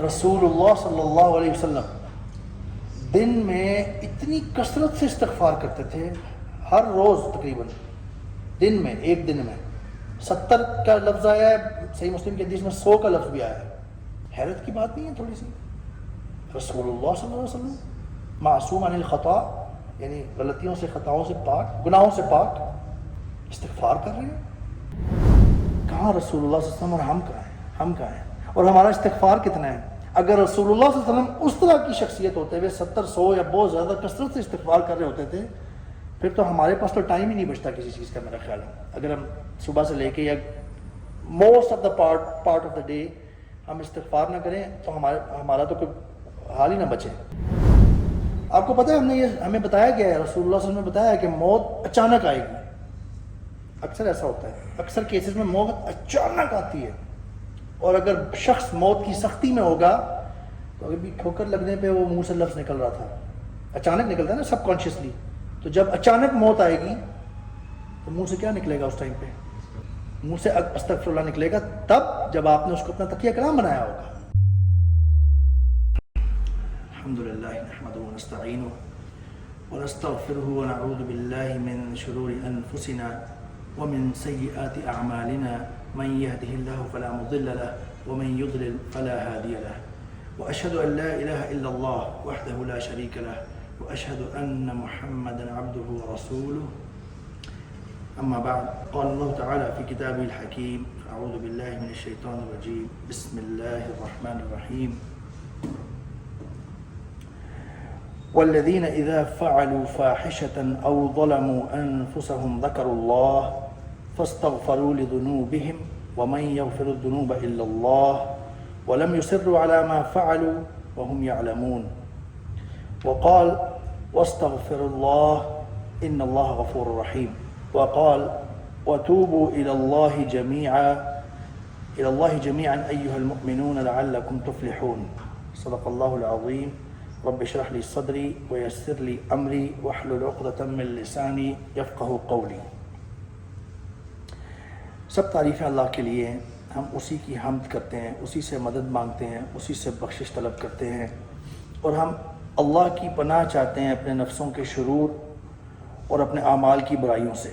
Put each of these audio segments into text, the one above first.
رسول اللہ صلی اللہ علیہ وسلم دن میں اتنی کثرت سے استغفار کرتے تھے، ہر روز تقریباً دن میں، ایک دن میں 70 کا لفظ آیا ہے، صحیح مسلم کے حدیث میں 100 کا لفظ بھی آیا ہے۔ حیرت کی بات نہیں ہے تھوڑی سی؟ رسول اللہ صلی اللہ علیہ وسلم معصوم عن الخطا، یعنی غلطیوں سے، خطاؤں سے پاک، گناہوں سے پاک، استغفار کر رہے ہیں۔ کہاں رسول اللہ صلی اللہ علیہ وسلم اور ہم کہاں ہیں؟ ہم کہاں ہیں؟ اور ہمارا استغفار کتنا ہے؟ اگر رسول اللہ صلی اللہ علیہ وسلم اس طرح کی شخصیت ہوتے ہوئے 70 100 یا بہت زیادہ کثرت سے استغفار کر رہے ہوتے تھے، پھر تو ہمارے پاس تو ٹائم ہی نہیں بچتا کسی چیز کا، میرا خیال ہے۔ اگر ہم صبح سے لے کے یا most of the part of the day ہم استغفار نہ کریں تو ہمارا تو کوئی حال ہی نہ بچے۔ آپ کو پتہ ہے ہمیں بتایا گیا ہے، رسول اللہ صلی اللہ علیہ وسلم نے بتایا ہے کہ موت اچانک آئے گی۔ اکثر ایسا ہوتا ہے، اکثر کیسز میں موت اچانک آتی ہے، اور اگر شخص موت کی سختی میں ہوگا تو ابھی ٹھوکر لگنے پہ وہ منہ سے لفظ نکل رہا تھا، اچانک نکلتا ہے نا سب کانشیسلی، تو جب اچانک موت آئے گی تو منہ سے کیا نکلے گا؟ اس ٹائم پہ منہ سے استغفر اللہ نکلے گا، تب جب آپ نے اس کو اپنا تکیہ کلام بنایا ہوگا۔ الحمدللہ نحمدہ ونستعینہ ونستغفرہ ونعوذ باللہ من شرور انفسنا ومن سیئات اعمالنا من يهده الله فلا مضل له ومن يضلل فلا هادي له واشهد ان لا اله الا الله وحده لا شريك له واشهد ان محمدا عبده ورسوله اما بعد قال الله تعالى في كتابه الحكيم اعوذ بالله من الشيطان الرجيم بسم الله الرحمن الرحيم والذين اذا فعلوا فاحشة او ظلموا انفسهم ذكروا الله فاستغفروا لذنوبهم ومن يغفر الذنوب إلا الله ولم يصروا على ما فعلوا وهم يعلمون وقال واستغفر الله إن الله غفور رحيم وقال وتوبوا إلى الله جميعا أيها المؤمنون لعلكم تفلحون صدق الله العظيم رب اشرح لي صدري ويسر لي أمري واحلل عقدة من لساني يفقهوا قولي۔ سب تعریفیں اللہ کے لیے ہیں، ہم اسی کی حمد کرتے ہیں، اسی سے مدد مانگتے ہیں، اسی سے بخشش طلب کرتے ہیں، اور ہم اللہ کی پناہ چاہتے ہیں اپنے نفسوں کے شرور اور اپنے اعمال کی برائیوں سے۔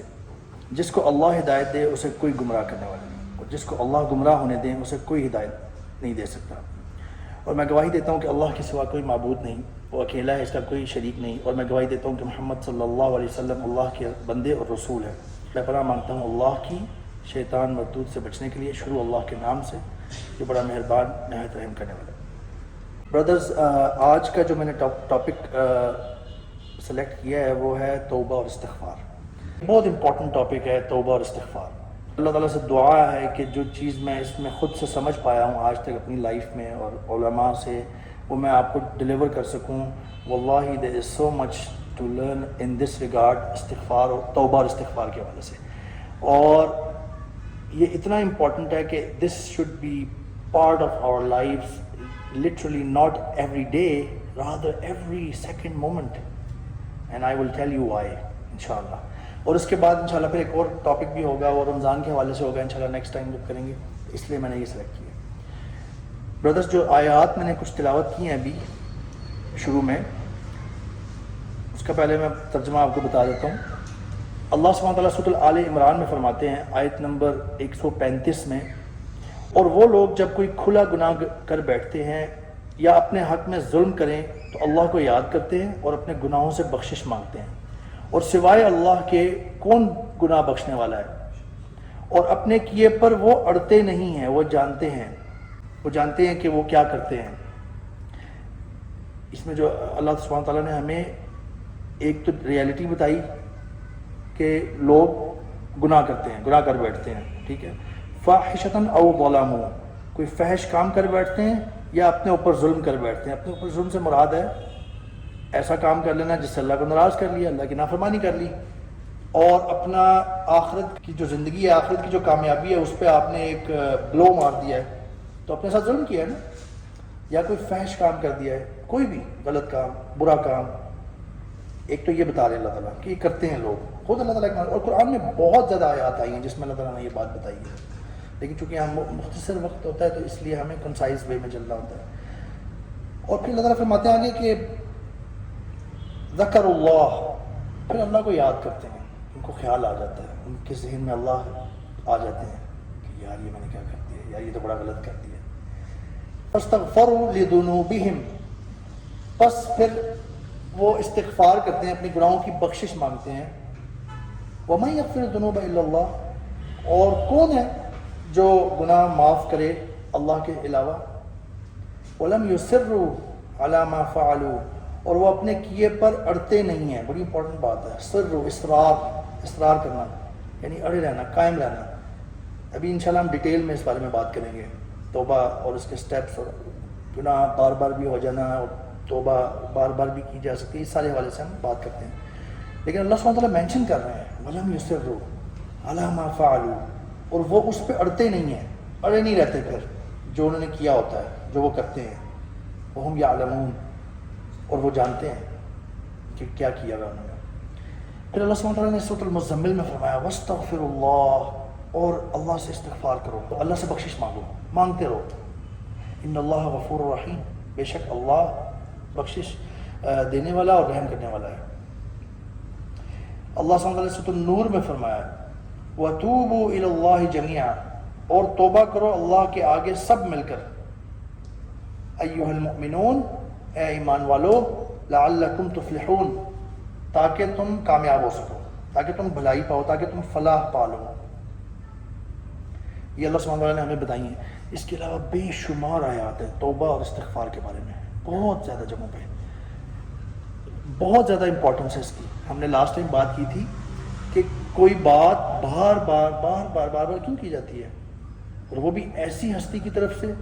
جس کو اللہ ہدایت دے اسے کوئی گمراہ کرنے والا نہیں، اور جس کو اللہ گمراہ ہونے دیں اسے کوئی ہدایت نہیں دے سکتا۔ اور میں گواہی دیتا ہوں کہ اللہ کے سوا کوئی معبود نہیں، وہ اکیلا ہے، اس کا کوئی شریک نہیں، اور میں گواہی دیتا ہوں کہ محمد صلی اللہ علیہ وسلم اللہ کے بندے اور رسول ہیں۔ میں پناہ مانگتا ہوں اللہ کی شیطان مردود سے بچنے کے لیے، شروع اللہ کے نام سے جو بڑا مہربان نہایت رحم کرنے والا ہے۔ برادرز، آج کا جو میں نے ٹاپک سلیکٹ کیا ہے وہ ہے توبہ اور استغفار۔ بہت امپورٹنٹ ٹاپک ہے توبہ اور استغفار۔ اللہ تعالیٰ سے دعا ہے کہ جو چیز میں اس میں خود سے سمجھ پایا ہوں آج تک اپنی لائف میں اور علماء سے، وہ میں آپ کو ڈیلیور کر سکوں۔ واللہ there is so much to learn in this regard، استغفار اور توبہ اور استغفار کے حوالے سے۔ اور یہ اتنا امپورٹنٹ ہے کہ this should be part of our life, literally not every day, rather every second moment, and I will tell you why انشاءاللہ۔ اور اس کے بعد انشاءاللہ پھر ایک اور ٹاپک بھی ہوگا، وہ رمضان کے حوالے سے ہوگا انشاءاللہ نیکسٹ ٹائم جب کریں گے، اس لیے میں نے یہ سلیکٹ کیا۔ برادرز، جو آیات میں نے کچھ تلاوت کی ہیں ابھی شروع میں، اس کا پہلے میں ترجمہ آپ کو بتا دیتا ہوں۔ اللہ سبحانہ وتعالیٰ سورۃ آل عمران میں فرماتے ہیں آیت نمبر 135 میں، اور وہ لوگ جب کوئی کھلا گناہ کر بیٹھتے ہیں یا اپنے حق میں ظلم کریں تو اللہ کو یاد کرتے ہیں اور اپنے گناہوں سے بخشش مانگتے ہیں، اور سوائے اللہ کے کون گناہ بخشنے والا ہے، اور اپنے کیے پر وہ اڑتے نہیں ہیں، وہ جانتے ہیں کہ وہ کیا کرتے ہیں۔ اس میں جو اللہ سبحانہ وتعالیٰ نے ہمیں ایک تو ریالٹی بتائی کہ لوگ گناہ کرتے ہیں، گناہ کر بیٹھتے ہیں، ٹھیک ہے۔ فاحشۃ او ظلموا، کوئی فحش کام کر بیٹھتے ہیں یا اپنے اوپر ظلم کر بیٹھتے ہیں۔ اپنے اوپر ظلم سے مراد ہے ایسا کام کر لینا جس سے اللہ کو ناراض کر لیا، اللہ کی نافرمانی کر لی، اور اپنا آخرت کی جو زندگی ہے، آخرت کی جو کامیابی ہے، اس پہ آپ نے ایک بلو مار دیا ہے، تو اپنے ساتھ ظلم کیا ہے نا، یا کوئی فحش کام کر دیا ہے، کوئی بھی غلط کام، برا کام۔ ایک تو یہ بتا رہے اللہ تعالیٰ کہ یہ کرتے ہیں لوگ، خود اللہ تعالیٰ، اور قرآن میں بہت زیادہ آیات آئی ہیں جس میں اللہ تعالیٰ نے یہ بات بتائی ہے، لیکن چونکہ ہم مختصر وقت ہوتا ہے تو اس لیے ہمیں کنسائز وے میں چلنا ہوتا ہے۔ اور پھر اللہ تعالیٰ فرماتے ہیں آگے کہ ذکر اللہ، پھر اللہ کو یاد کرتے ہیں، ان کو خیال آ جاتا ہے، ان کے ذہن میں اللہ آ جاتے ہیں کہ یار یہ میں نے کیا کر دیا، یار یہ تو بڑا غلط کر دیا. فاستغفروا لذنوبہم، پس پھر وہ استغفار کرتے ہیں، اپنے گناہوں کی بخشش مانگتے ہیں. وَمَن يَغْفِرُ الذُّنُوبَ إِلَّا اللَّهُ، اور کون ہے جو گناہ معاف کرے اللہ کے علاوہ. وَلَمْ يُصِرُّوا عَلَى مَا فَعَلُوا، اور وہ اپنے کیے پر اڑتے نہیں ہیں. بڑی امپورٹنٹ بات ہے، سر اصرار کرنا، یعنی اڑے رہنا، قائم رہنا. ابھی انشاءاللہ ہم ڈیٹیل میں اس بارے میں بات کریں گے، توبہ اور اس کے سٹیپس، اور گناہ بار بار بھی ہو جانا اور توبہ بار بار بھی کی جا سکتی ہے، اس سارے حوالے سے ہم بات کرتے ہیں. لیکن اللہ سبحانہ وتعالیٰ مینشن کر رہے ہیں وَلَمْ يُصِرُّوا عَلَى مَا فَعَلُوا، اور وہ اس پہ اڑتے نہیں ہیں، اڑے نہیں رہتے پھر جو انہوں نے کیا ہوتا ہے، جو وہ کرتے ہیں. وَهُمْ يَعْلَمُونَ، اور وہ جانتے ہیں کہ کیا کیا گیا انہوں نے. پھر اللہ سبحانہ وتعالیٰ نے سورۃ المزمل میں فرمایا وَاسْتَغْفِرُوا اللَّهَ، اور اللہ سے استغفار کرو، اللہ سے بخشش مانگو، مانگتے رہو. ان اللہ غفور رحیم، بے شک اللہ بخشش دینے والا اور رحم کرنے والا ہے. اللہ سبحانہ وتعالیٰ نے سورۃ النور میں فرمایا وَتُوبُوا إِلَى اللَّهِ جَمِيعًا، اور توبہ کرو اللہ کے آگے سب مل کر. ایھا المؤمنون، اے ایمان والو، لعلکم تفلحون، تاکہ تم کامیاب ہو سکو، تاکہ تم بھلائی پاؤ، تاکہ تم فلاح پا لو. یہ اللہ سبحانہ وتعالیٰ نے ہمیں بتائی ہیں. اس کے علاوہ بے شمار آیات ہیں توبہ اور استغفار کے بارے میں، بہت زیادہ جگہوں پہ، بہت زیادہ امپورٹنس ہے اس کی. ہم نے لاسٹ ٹائم بات کی تھی کہ کوئی بات بار بار کیوں کی جاتی ہے، اور وہ بھی ایسی ہستی کی طرف سے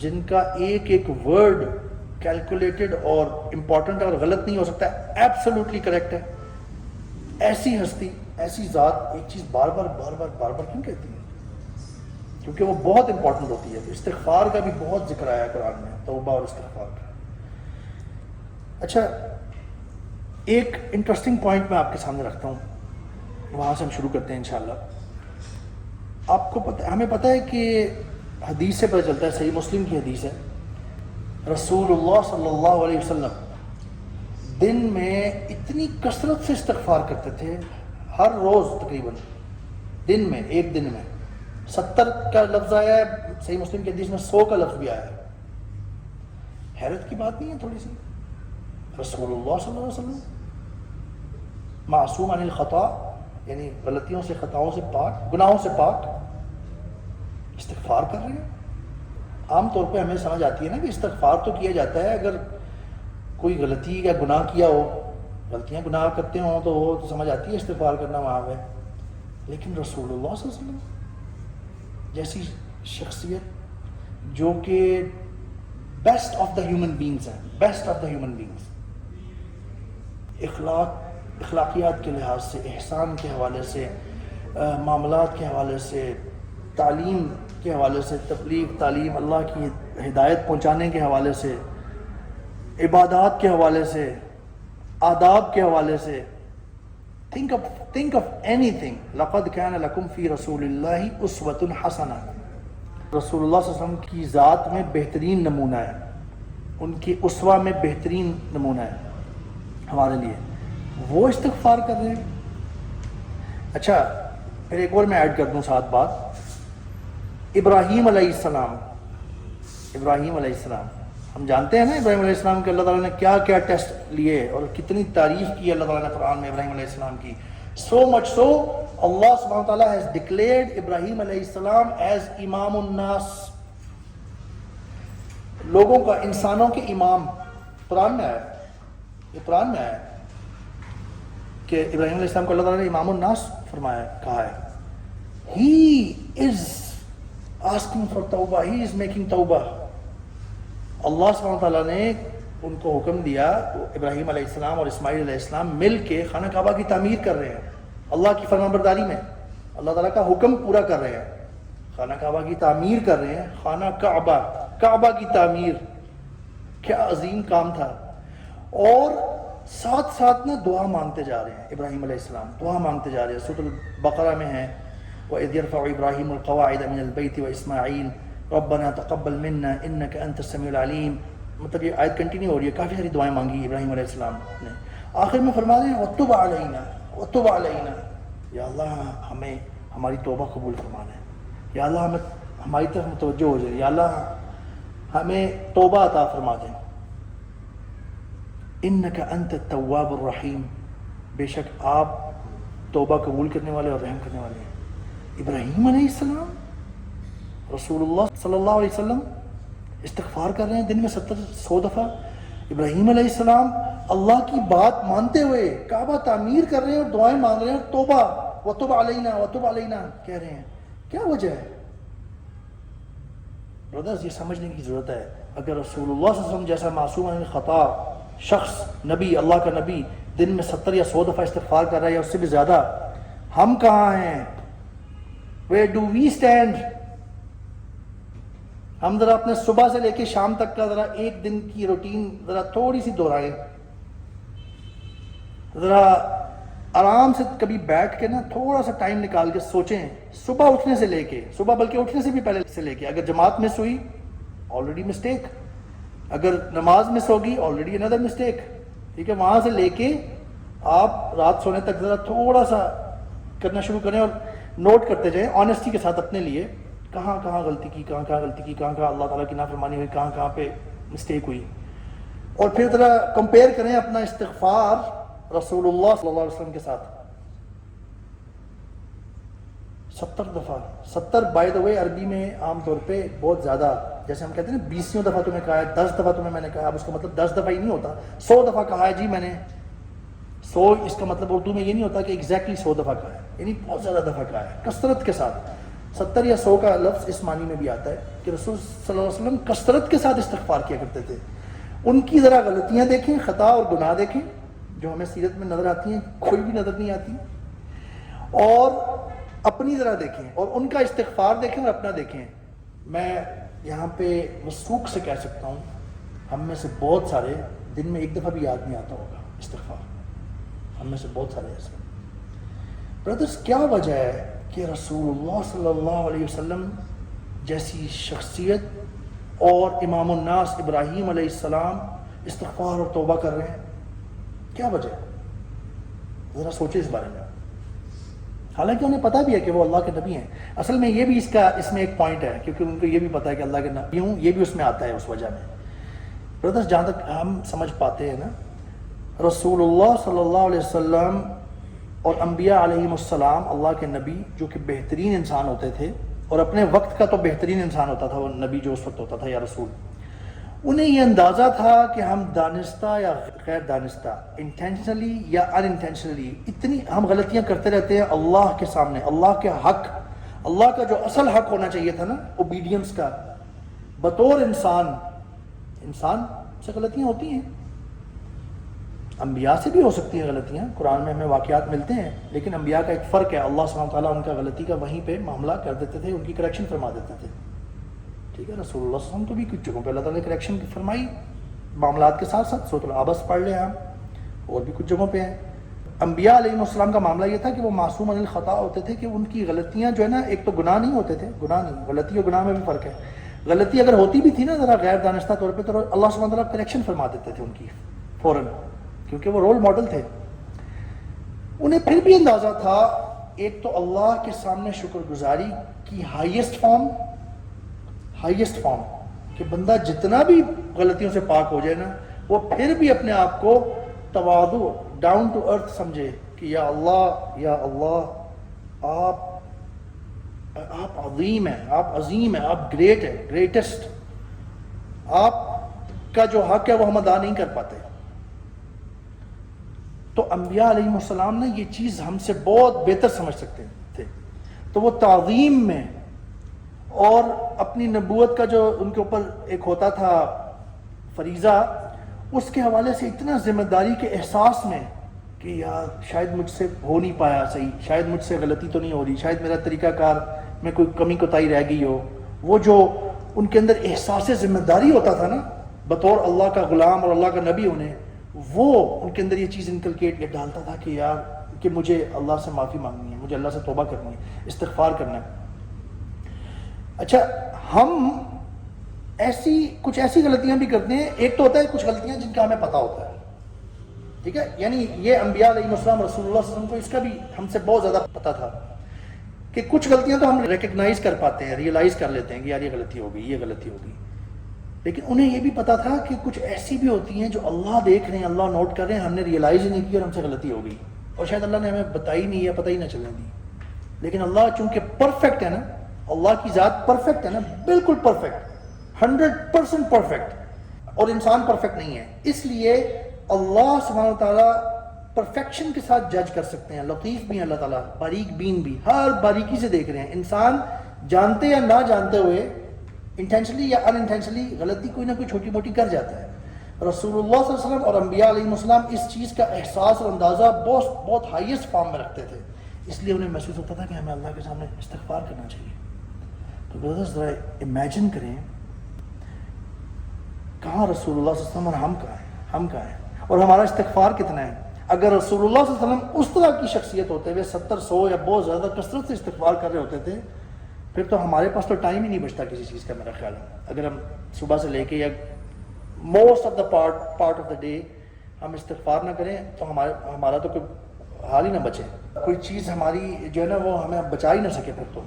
جن کا ایک ایک ورڈ کیلکولیٹڈ اور امپورٹنٹ اور غلط نہیں ہو سکتا، ایبسولوٹلی کریکٹ ہے. ایسی ہستی، ایسی ذات ایک چیز بار بار کیوں کہتی ہے؟ کیونکہ وہ بہت امپورٹنٹ ہوتی ہے. استغفار کا بھی بہت ذکر آیا ہے قرآن میں، توبہ اور استغفار کا. اچھا، ایک انٹرسٹنگ پوائنٹ میں آپ کے سامنے رکھتا ہوں، وہاں سے ہم شروع کرتے ہیں انشاءاللہ. آپ کو پتہ، ہمیں پتہ ہے کہ حدیث سے پتہ چلتا ہے، صحیح مسلم کی حدیث ہے، رسول اللہ صلی اللہ علیہ وسلم دن میں اتنی کثرت سے استغفار کرتے تھے، ہر روز تقریباً دن میں، ایک دن میں 70 کا لفظ آیا ہے، صحیح مسلم کی حدیث میں 100 کا لفظ بھی آیا ہے. حیرت کی بات نہیں ہے تھوڑی سی؟ رسول اللہ صلی اللہ علیہ وسلم معصوم عن الخطا، یعنی غلطیوں سے، خطاؤں سے پاک، گناہوں سے پاک، استغفار کر رہے ہیں. عام طور پہ ہمیں سمجھ آتی ہے نا کہ استغفار تو کیا جاتا ہے اگر کوئی غلطی یا گناہ کیا ہو، غلطیاں گناہ کرتے ہوں تو وہ تو سمجھ آتی ہے استغفار کرنا وہاں پہ. لیکن رسول اللہ صلی اللہ علیہ وسلم جیسی شخصیت جو کہ best of the human beings ہیں، best of the human beings, اخلاقیات کے لحاظ سے، احسان کے حوالے سے، معاملات کے حوالے سے، تعلیم کے حوالے سے، تبلیغ، تعلیم، اللہ کی ہدایت پہنچانے کے حوالے سے، عبادات کے حوالے سے، آداب کے حوالے سے. think of anything. لقد كان لكم في رسول الله اسوة حسنة. رسول اللہ صلی اللہ علیہ وسلم کی ذات میں بہترین نمونہ ہے، ان کی اسوہ میں بہترین نمونہ ہے ہمارے لیے. وہ استغفار کر رہے ہیں. اچھا، پھر ایک اور میں ایڈ کر دوں ساتھ بات. ابراہیم علیہ السلام، ہم جانتے ہیں نا ابراہیم علیہ السلام کے اللہ تعالیٰ نے کیا کیا ٹیسٹ لیے اور کتنی تعریف کی اللہ تعالیٰ نے قرآن میں ابراہیم علیہ السلام کی. So much so, Allah subhanahu wa ta'ala has declared Ibrahim alayhi salam as Imam الناس، لوگوں کا، انسانوں کے امام. قرآن میں آیا، یہ قرآن میں آیا کہ ابراہیم علیہ السلام کو اللہ تعالیٰ نے امام الناس فرمایا، کہا ہے. He is asking for tawbah, he is making tawbah. اللہ سبحانہ و تعالیٰ نے ان کو حکم دیا، ابراہیم علیہ السلام اور اسماعیل علیہ السلام مل کے خانہ کعبہ کی تعمیر کر رہے ہیں، اللہ کی فرمانبرداری میں، اللہ تعالیٰ کا حکم پورا کر رہے ہیں، خانہ کعبہ کی تعمیر کر رہے ہیں. خانہ کعبہ کی تعمیر، کیا عظیم کام تھا. اور ساتھ ساتھ میں دعا مانگتے جا رہے ہیں. ابراہیم علیہ السلام دعا مانگتے جا رہے ہیں. سورۃ البقرہ میں ہے وَإِذْ يَرْفَعُ إِبْرَاهِيمُ الْقَوَاعِدَ مِنَ الْبَيْتِ وَإِسْمَاعِيلُ رَبَّنَا تَقَبَّلْ مِنَّا إِنَّكَ أَنْتَ السَّمِيعُ الْعَلِيمُ مطلب یہ آیت کنٹینیو ہو رہی ہے، کافی ساری دعائیں مانگی ابراہیم علیہ السلام نے، آخر میں فرما رہے ہیں وَتُبْ عَلَيْنَا وَتُبْ عَلَيْنَا، یا اللہ ہمیں ہماری توبہ قبول فرمانا ہے، یا اللہ ہمیں ہماری طرف متوجہ ہو جائے، یا اللہ ہمیں توبہ عطا فرما دیں. اِنَّكَ أَنْتَ التَّوَّابُ الرَّحِيمُ، بے شک آپ توبہ قبول کرنے والے اور رحم کرنے والے ہیں. ابراہیم علیہ السلام، رسول اللہ صلی اللہ علیہ وسلم استغفار کر رہے ہیں دن میں 100 دفعہ. ابراہیم علیہ السلام اللہ کی بات مانتے ہوئے کعبہ تعمیر کر رہے ہیں اور دعائیں مانگ رہے ہیں اور توبہ وَتُبْ عَلَيْنَا وَتُبْ عَلَيْنَا کہہ رہے ہیں. کیا وجہ ہے برادرز؟ یہ سمجھنے کی ضرورت ہے. اگر رسول اللہ صلی اللہ علیہ وسلم جیسا معصوم عن خطا شخص، نبی، اللہ کا نبی، دن میں 70 یا 100 دفعہ استغفار کر رہا ہے یا اس سے بھی زیادہ، ہم کہاں ہیں؟ Where do we stand؟ ہم ذرا اپنے صبح سے لے کے شام تک کا ذرا ایک دن کی روٹین ذرا تھوڑی سی دہرائیں، ذرا آرام سے کبھی بیٹھ کے نا تھوڑا سا ٹائم نکال کے سوچیں. صبح اٹھنے سے لے کے، صبح بلکہ اٹھنے سے بھی پہلے سے لے کے، اگر جماعت مس ہوئی آلریڈی مسٹیک، اگر نماز مس ہوگی آلریڈی another مسٹیک، ٹھیک ہے، وہاں سے لے کے آپ رات سونے تک ذرا تھوڑا سا کرنا شروع کریں اور نوٹ کرتے جائیں آنیسٹی کے ساتھ اپنے لیے، کہاں کہاں غلطی کی، کہاں کہاں غلطی کی، کہاں کہاں اللہ تعالیٰ کی نافرمانی ہوئی، کہاں کہاں پہ مسٹیک ہوئی. اور پھر ذرا کمپیئر کریں اپنا استغفار رسول اللہ صلی اللہ علیہ وسلم کے ساتھ. 70 دفعہ، 70 بائی دا وے عربی میں عام طور پہ بہت زیادہ، جیسے ہم کہتے ہیں نا 20 دفعہ تمہیں کہا ہے، 10 دفعہ تمہیں میں نے کہا. اب اس کا مطلب 10 دفعہ ہی نہیں ہوتا، 100 دفعہ کہا ہے جی میں نے 100، اس کا مطلب اردو میں یہ نہیں ہوتا کہ ایگزیکٹلی 100 دفعہ کہا ہے، یعنی بہت زیادہ دفعہ کہا ہے کثرت کے ساتھ. 70 یا 100 کا لفظ اس معنی میں بھی آتا ہے کہ رسول صلی اللہ علیہ وسلم کثرت کے ساتھ استغفار کیا کرتے تھے. ان کی ذرا غلطیاں دیکھیں، خطا اور گناہ دیکھیں جو ہمیں سیرت میں نظر آتی ہیں، کوئی بھی نظر نہیں آتی، اور اپنی ذرا دیکھیں اور ان کا استغفار دیکھیں اور اپنا دیکھیں. میں یہاں پہ وثوق سے کہہ سکتا ہوں ہم میں سے بہت سارے دن میں ایک دفعہ بھی یاد نہیں آتا ہوگا استغفار، ہم میں سے بہت سارے ایسے. برادرز کیا وجہ ہے کہ رسول اللہ صلی اللہ علیہ وسلم جیسی شخصیت اور امام الناس ابراہیم علیہ السلام استغفار اور توبہ کر رہے ہیں؟ کیا وجہ ہے؟ ذرا سوچیں اس بارے میں. حالانکہ انہیں پتہ بھی ہے کہ وہ اللہ کے نبی ہیں. اصل میں یہ بھی اس میں ایک پوائنٹ ہے، کیونکہ ان کو یہ بھی پتہ ہے کہ اللہ کے نبی ہوں، یہ بھی اس میں آتا ہے اس وجہ میں. برادرز جہاں تک ہم سمجھ پاتے ہیں نا، رسول اللہ صلی اللہ علیہ وسلم اور انبیاء علیہم السلام اللہ کے نبی جو کہ بہترین انسان ہوتے تھے، اور اپنے وقت کا تو بہترین انسان ہوتا تھا وہ نبی جو اس وقت ہوتا تھا یا رسول، انہیں یہ اندازہ تھا کہ ہم دانستہ یا غیر دانستہ، انٹینشنلی یا ان انٹینشنلی، اتنی ہم غلطیاں کرتے رہتے ہیں اللہ کے سامنے. اللہ کے حق، اللہ کا جو اصل حق ہونا چاہیے تھا نا اوبیڈینس کا، بطور انسان سے غلطیاں ہوتی ہیں. انبیاء سے بھی ہو سکتی ہیں غلطیاں، قرآن میں ہمیں واقعات ملتے ہیں، لیکن انبیاء کا ایک فرق ہے، اللہ سبحانہ تعالیٰ ان کا غلطی کا وہیں پہ معاملہ کر دیتے تھے، ان کی کریکشن فرما دیتے تھے. ٹھیک ہے، رسول اللہ صلی اللہ علیہ وسلم کو بھی کچھ جگہوں پہ اللہ تعالیٰ نے کریکشن فرمائی معاملات کے ساتھ ساتھ. سورۃ العبس پڑھ لیں آپ، اور بھی کچھ جگہوں پہ ہیں. انبیاء علیہ السلام کا معاملہ یہ تھا کہ وہ معصوم عن الخطا ہوتے تھے، کہ ان کی غلطیاں جو ہے نا، ایک تو گناہ نہیں ہوتے تھے، گناہ نہیں، غلطی اور گناہ میں بھی فرق ہے. غلطی اگر ہوتی بھی تھی نا ذرا غیر دانستہ طور پہ، تو اللہ سبحانہ تعالیٰ کریکشن فرما دیتے تھے ان کی فوراً، کیونکہ وہ رول ماڈل تھے. انہیں پھر بھی اندازہ تھا ایک تو اللہ کے سامنے شکر گزاری کی ہائیسٹ فارم کہ بندہ جتنا بھی غلطیوں سے پاک ہو جائے نا، وہ پھر بھی اپنے آپ کو تواضع، ڈاؤن ٹو ارتھ سمجھے کہ یا اللہ آپ عظیم ہیں، آپ عظیم ہیں، آپ گریٹ ہیں، گریٹسٹ، آپ کا جو حق ہے وہ ہم ادا نہیں کر پاتے. تو انبیاء علیہ السلام نے یہ چیز ہم سے بہت بہتر سمجھ سکتے تھے، تو وہ تعظیم میں اور اپنی نبوت کا جو ان کے اوپر ایک ہوتا تھا فریضہ، اس کے حوالے سے اتنا ذمہ داری کے احساس میں کہ یار شاید مجھ سے ہو نہیں پایا صحیح، شاید مجھ سے غلطی تو نہیں ہو رہی، شاید میرا طریقہ کار میں کوئی کمی کوتاہی رہ گئی ہو. وہ جو ان کے اندر احساس ذمہ داری ہوتا تھا نا بطور اللہ کا غلام اور اللہ کا نبی ہونے، وہ ان کے اندر یہ چیز انکلکیٹ یہ ڈالتا تھا کہ یار کہ مجھے اللہ سے معافی مانگنی ہے، مجھے اللہ سے توبہ کرنی ہے، استغفار کرنا ہے. اچھا، ہم کچھ ایسی غلطیاں بھی کرتے ہیں. ایک تو ہوتا ہے کچھ غلطیاں جن کا ہمیں پتہ ہوتا ہے, ٹھیک ہے, یعنی یہ انبیاء علیہ السلام رسول اللہ صلی اللہ علیہ وسلم کو اس کا بھی ہم سے بہت زیادہ پتہ تھا کہ کچھ غلطیاں تو ہم ریکگنائز کر پاتے ہیں, ریئلائز کر لیتے ہیں کہ یار یہ غلطی ہو گئی, یہ غلطی ہو گئی. لیکن انہیں یہ بھی پتہ تھا کہ کچھ ایسی بھی ہوتی ہیں جو اللہ دیکھ رہے ہیں, اللہ نوٹ کر رہے ہیں, ہم نے ریئلائز ہی نہیں کی اور ہم سے غلطی ہو گئی, اور شاید اللہ نے ہمیں بتائی نہیں یا پتہ ہی نہ چلنے دی. لیکن اللہ چونکہ پرفیکٹ ہے نا, اللہ کی ذات پرفیکٹ ہے نا, بالکل پرفیکٹ, 100% پرفیکٹ, اور انسان پرفیکٹ نہیں ہے, اس لیے اللہ سبحانہ وتعالیٰ پرفیکشن کے ساتھ جج کر سکتے ہیں. لطیف بھی ہیں اللہ تعالیٰ, باریک بین بھی, ہر باریکی سے دیکھ رہے ہیں. انسان جانتے یا نہ جانتے ہوئے, انٹینشنلی یا ان انٹینشنلی, غلطی کوئی نہ کوئی چھوٹی موٹی کر جاتا ہے. رسول اللہ صلی اللہ علیہ وسلم اور انبیاء علیہ السلام اس چیز کا احساس اور اندازہ بہت ہائیسٹ فارم میں رکھتے تھے, اس لیے انہیں محسوس ہوتا تھا کہ ہمیں اللہ کے سامنے استغفار کرنا چاہیے. تو برادرز ذرا امیجن کریں کہاں رسول اللہ صلی اللہ علیہ وسلم اور ہم کہاں ہیں, اور ہمارا استغفار کتنا ہے. اگر رسول اللہ صلی اللہ علیہ وسلم اس طرح کی شخصیت ہوتے ہوئے 70-100 یا بہت زیادہ کثرت سے استغفار کر رہے ہوتے تھے, پھر تو ہمارے پاس تو ٹائم ہی نہیں بچتا کسی چیز کا, میرا خیال ہے. اگر ہم صبح سے لے کے یا most of the part of the day ہم استغفار نہ کریں تو ہمارا تو کوئی حال ہی نہ بچے, کوئی چیز ہماری جو ہے نا وہ ہمیں بچا ہی نہ سکے پھر تو.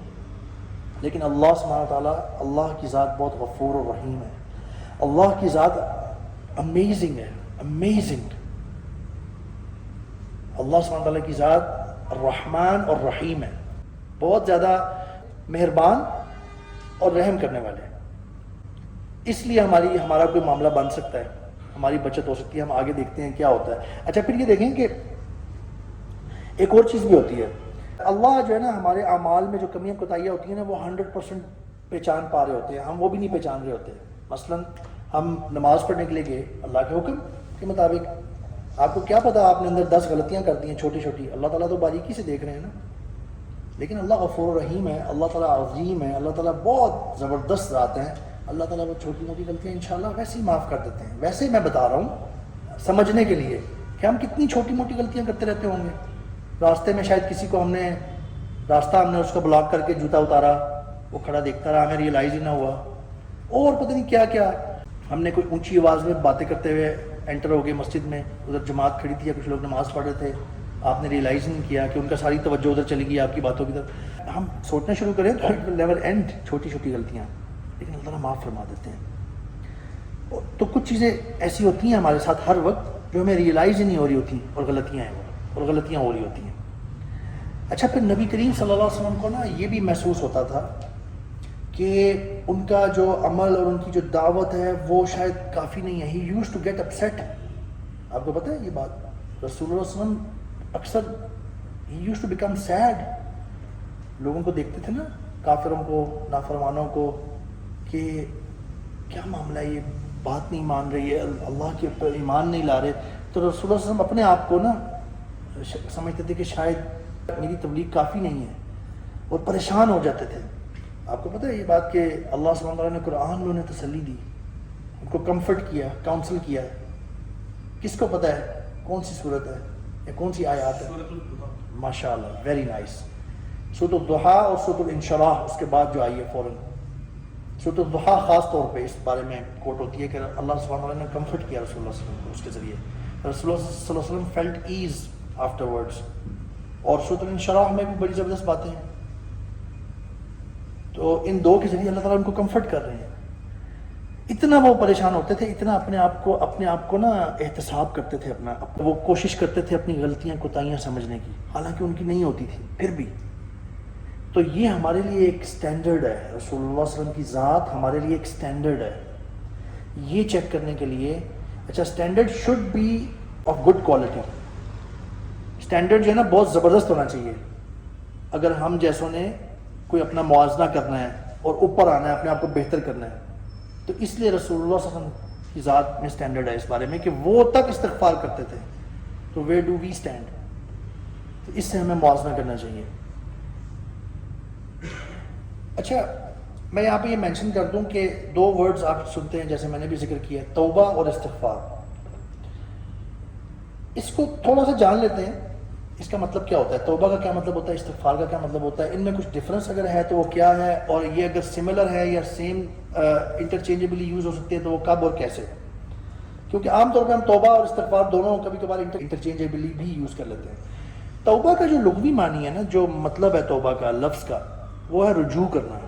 لیکن اللہ سبحانہ تعالیٰ, اللہ کی ذات بہت غفور و رحیم ہے. اللہ کی ذات امیزنگ ہے, امیزنگ. اللہ سبحانہ تعالیٰ کی ذات رحمان اور رحیم ہے, بہت زیادہ مہربان اور رحم کرنے والے. اس لیے ہمارا کوئی معاملہ بن سکتا ہے, ہماری بچت ہو سکتی ہے. ہم آگے دیکھتے ہیں کیا ہوتا ہے. اچھا, پھر یہ دیکھیں کہ ایک اور چیز بھی ہوتی ہے. اللہ جو ہے نا ہمارے اعمال میں جو کمیاں کوتاہیاں ہوتی ہیں نا, وہ 100% پہچان پا رہے ہوتے ہیں, ہم وہ بھی نہیں پہچان رہے ہوتے. مثلا ہم نماز پڑھنے کے لیے گئے, اللہ کے حکم کے مطابق, آپ کو کیا پتا آپ نے اندر 10 غلطیاں کر دی ہیں چھوٹی چھوٹی, اللہ تعالیٰ تو باریکی سے دیکھ رہے ہیں نا. لیکن اللہ غفور رحیم ہے, اللہ تعالیٰ عظیم ہے, اللہ تعالیٰ بہت زبردست ذات ہیں. اللہ تعالیٰ وہ چھوٹی موٹی غلطیاں انشاءاللہ ویسے ہی معاف کر دیتے ہیں. ویسے میں بتا رہا ہوں سمجھنے کے لیے کہ ہم کتنی چھوٹی موٹی غلطیاں کرتے رہتے ہوں گے. راستے میں شاید کسی کو ہم نے اس کو بلاک کر کے جوتا اتارا, وہ کھڑا دیکھتا رہا, ہمیں ریئلائز ہی نہ ہوا. اور پتہ نہیں کیا کیا, ہم نے کوئی اونچی آواز میں باتیں کرتے ہوئے انٹر ہو گئے مسجد میں, ادھر جماعت کھڑی تھی یا کچھ لوگ نماز پڑھ رہے تھے, آپ نے ریئلائز نہیں کیا کہ ان کا ساری توجہ ادھر چلی گئی آپ کی باتوں کی طرف. ہم سوچنا شروع کریں تو اٹ ول نیور اینڈ, چھوٹی چھوٹی غلطیاں, لیکن اللہ تعالیٰ معاف فرما دیتے ہیں. تو کچھ چیزیں ایسی ہوتی ہیں ہمارے ساتھ ہر وقت جو ہمیں ریئلائز ہی نہیں ہو رہی ہوتی, اور غلطیاں ہیں وہ, اور غلطیاں ہو رہی ہوتی ہیں. اچھا, پھر نبی کریم صلی اللہ علیہ وسلم کو نا یہ بھی محسوس ہوتا تھا کہ ان کا جو عمل اور ان کی جو دعوت ہے وہ شاید کافی نہیں ہے. ہی یوز ٹو گیٹ اپسیٹ. آپ کو پتہ ہے یہ بات, رسول اللہ علیہ وسلم اکثر ہی یوز ٹو بیکم سیڈ. لوگوں کو دیکھتے تھے نا, کافروں کو, نافرمانوں کو, کہ کیا معاملہ ہے, یہ بات نہیں مان رہی ہے, اللہ کے اوپر ایمان نہیں لا رہے. تو رسول اللہ علیہ وسلم اپنے آپ کو نا سمجھتے تھے کہ شاید میری تبلیغ کافی نہیں ہے, اور پریشان ہو جاتے تھے. آپ کو پتہ ہے یہ بات کہ اللہ سبحانہ وتعالیٰ نے قرآن میں انہیں تسلی دی, ان کو کمفرٹ کیا, کاؤنسل کیا. کس کو پتہ ہے کون سی صورت ہے یا کون سی آیات ہے؟ ماشاء اللہ, ویری نائس. سورۃ الضحیٰ اور سورۃ الانشراح اس کے بعد جو آئی ہے فوراً. سورۃ الضحیٰ خاص طور پہ اس بارے میں کوٹ ہوتی ہے کہ اللہ سبحانہ وتعالیٰ نے کمفرٹ کیا رسول اللہ صلی اللہ علیہ وسلم کو اس کے ذریعے. رسول اللہ صلی اللہ علیہ وسلم فیلٹ ایز آفٹر ورڈس. اور سورۃ الانشراح میں بھی بڑی زبردست باتیں ہیں. تو ان دو کے ذریعے اللہ تعالیٰ ان کو کمفرٹ کر رہے ہیں. اتنا وہ پریشان ہوتے تھے, اتنا اپنے آپ کو نا احتساب کرتے تھے, وہ کوشش کرتے تھے اپنی غلطیاں کوتاہیاں سمجھنے کی, حالانکہ ان کی نہیں ہوتی تھی پھر بھی. تو یہ ہمارے لیے ایک سٹینڈرڈ ہے, رسول اللہ صلی اللہ علیہ وسلم کی ذات ہمارے لیے ایک سٹینڈرڈ ہے. یہ چیک کرنے کے لیے, اچھا standard should be of good quality. Standard جو ہے نا بہت زبردست ہونا چاہیے. اگر ہم جیسوں نے کوئی اپنا موازنہ کرنا ہے اور اوپر آنا ہے, اپنے آپ کو بہتر کرنا ہے, تو اس لیے رسول اللہ صلی اللہ علیہ وسلم کی ذات میں سٹینڈرڈ ہے اس بارے میں کہ وہ تک استغفار کرتے تھے. تو ویئر ڈو وی اسٹینڈ؟ تو اس سے ہمیں موازنہ کرنا چاہیے. اچھا, میں یہاں پہ یہ مینشن کر دوں کہ 2 ورڈز آپ سنتے ہیں جیسے میں نے بھی ذکر کیا, توبہ اور استغفار. اس کو تھوڑا سا جان لیتے ہیں. اس کا مطلب کیا ہوتا ہے؟ توبہ کا کیا مطلب ہوتا ہے؟ استغفار کا کیا مطلب ہوتا ہے؟ ان میں کچھ ڈفرینس اگر ہے تو وہ کیا ہے؟ اور یہ اگر سملر ہے یا سیم انٹرچینجبلی یوز ہو سکتے ہیں تو وہ کب اور کیسے؟ کیونکہ عام طور پہ ہم توبہ اور استغفار دونوں کبھی کبھار انٹرچینجبلی بھی یوز کر لیتے ہیں۔ توبہ کا جو لغوی معنی ہے نا، جو مطلب ہے توبہ کا لفظ کا، وہ ہے رجوع کرنا،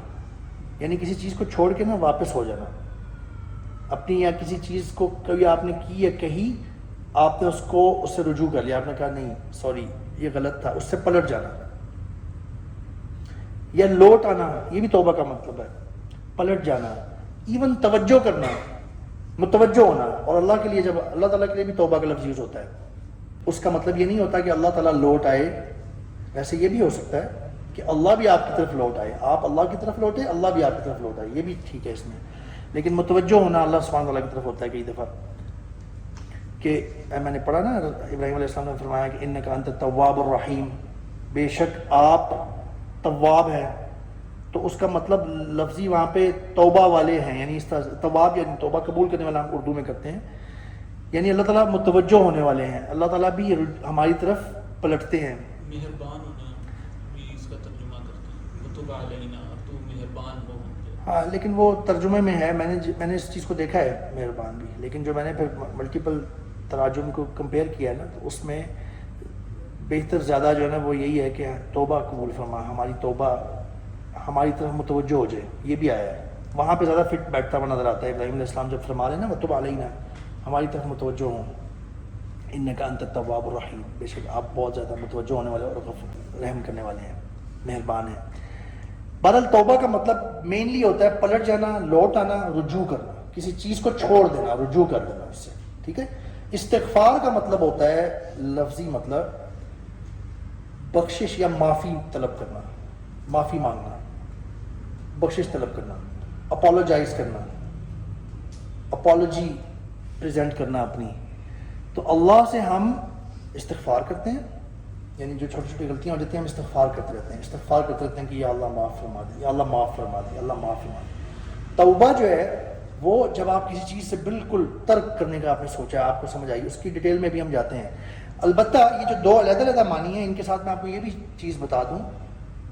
یعنی کسی چیز کو چھوڑ کے نا واپس ہو جانا اپنی، یا کسی چیز کو کبھی آپ نے کی یا کہی، آپ نے اس سے رجوع کر لیا، آپ نے کہا نہیں سوری یہ غلط تھا، اس سے پلٹ جانا یا لوٹ آنا، یہ بھی توبہ کا مطلب ہے، پلٹ جانا۔ ایون توجہ کرنا، متوجہ ہونا، اور اللہ کے لیے جب اللہ تعالیٰ کے لیے بھی توبہ کا لفظ یوز ہوتا ہے، اس کا مطلب یہ نہیں ہوتا کہ اللہ تعالیٰ لوٹ آئے، ویسے یہ بھی ہو سکتا ہے کہ اللہ بھی آپ کی طرف لوٹ آئے، آپ اللہ کی طرف لوٹے، اللہ بھی آپ کی طرف لوٹ آئے، یہ بھی ٹھیک ہے اس میں، لیکن متوجہ ہونا اللہ سبحانہ تعالیٰ کی طرف ہوتا ہے کئی دفعہ۔ کہ میں نے پڑھا نا ابراہیم علیہ السلام نے فرمایا کہ انک انت التواب الرحیم، بے شک آپ تواب ہیں، تو اس کا مطلب لفظی وہاں پہ توبہ والے ہیں، یعنی اس طرح تواب یعنی توبہ قبول کرنے والا ہم اردو میں کرتے ہیں، یعنی اللہ تعالیٰ متوجہ ہونے والے ہیں، اللہ تعالیٰ بھی ہماری طرف پلٹتے ہیں۔ مہربان ہونا بھی اس کا ترجمہ کرتے ہیں، وتب علینا، تو مہربان ہو۔ ہاں لیکن وہ ترجمے میں ہے، میں نے اس چیز کو دیکھا ہے مہربان بھی، لیکن جو میں نے پھر ملٹیپل تراجم کو کمپیئر کیا نا، تو اس میں بہتر زیادہ جو ہے نا وہ یہی ہے کہ توبہ قبول فرما، ہماری توبہ ہماری طرف متوجہ ہو جائے، یہ بھی آیا ہے وہاں پہ، زیادہ فٹ بیٹھتا ہوا نظر آتا ہے۔ ابراہیم علیہ السلام جب فرما رہے ہیں نا وتب علینا، ہماری طرف متوجہ ہوں، انک انت التواب الرحیم، بے شک آپ بہت زیادہ متوجہ ہونے والے اور رحم کرنے والے ہیں، مہربان ہیں۔ بہرحال توبہ کا مطلب مینلی ہوتا ہے پلٹ جانا، لوٹ آنا، رجوع کرنا، کسی چیز کو چھوڑ دینا، رجوع کر دینا اس سے، ٹھیک ہے۔ استغفار کا مطلب ہوتا ہے لفظی مطلب بخشش یا معافی طلب کرنا، معافی مانگنا، بخشش طلب کرنا، اپولوجائز کرنا، اپولوجی پریزنٹ کرنا اپنی۔ تو اللہ سے ہم استغفار کرتے ہیں، یعنی جو چھوٹی چھوٹی غلطیاں ہو جاتی ہیں ہم استغفار کرتے رہتے ہیں، استغفار کرتے رہتے ہیں کہ یا اللہ معاف فرما دے، یا اللہ معاف فرما دے، یا اللہ معاف فرما دے۔ توبہ جو ہے وہ جب آپ کسی چیز سے بالکل ترک کرنے کا آپ نے سوچا، آپ کو سمجھ آئی، اس کی ڈیٹیل میں بھی ہم جاتے ہیں۔ البتہ یہ جو دو علیحدہ علیحدہ معنی ہیں، ان کے ساتھ میں آپ کو یہ بھی چیز بتا دوں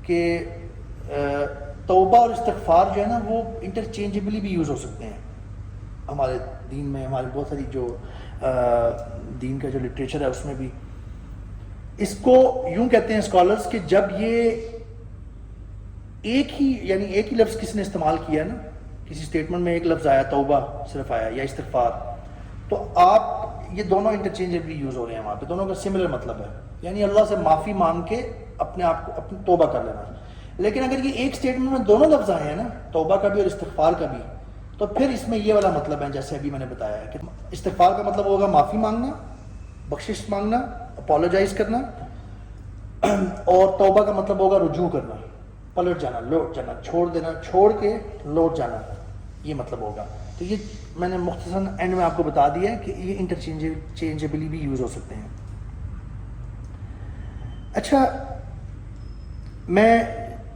کہ توبہ اور استغفار جو ہے نا وہ انٹرچینجبلی بھی یوز ہو سکتے ہیں ہمارے دین میں، ہمارے بہت ساری جو دین کا جو لٹریچر ہے اس میں بھی۔ اس کو یوں کہتے ہیں اسکالرز کہ جب یہ ایک ہی لفظ کسی نے استعمال کیا نا، کسی اسٹیٹمنٹ میں ایک لفظ آیا، توبہ صرف آیا یا استغفار، تو آپ یہ دونوں انٹرچینجبلی یوز ہو رہے ہیں وہاں پہ، دونوں کا سملر مطلب ہے، یعنی اللہ سے معافی مانگ کے اپنے آپ کو اپنی توبہ کر لینا۔ لیکن اگر یہ ایک اسٹیٹمنٹ میں دونوں لفظ آئے ہیں نا، توبہ کا بھی اور استغفار کا بھی، تو پھر اس میں یہ والا مطلب ہے جیسے ابھی میں نے بتایا ہے کہ استغفار کا مطلب ہوگا معافی مانگنا، بخشش مانگنا، اپولوجائز کرنا، اور توبہ کا مطلب ہوگا رجوع کرنا، پلٹ جانا، لوٹ جانا، چھوڑ دینا، چھوڑ کے لوٹ جانا، یہ مطلب ہوگا۔ تو یہ میں نے مختصراً اینڈ میں آپ کو بتا دیا ہے کہ یہ انٹرچینجبلی بھی یوز ہو سکتے ہیں۔ اچھا، میں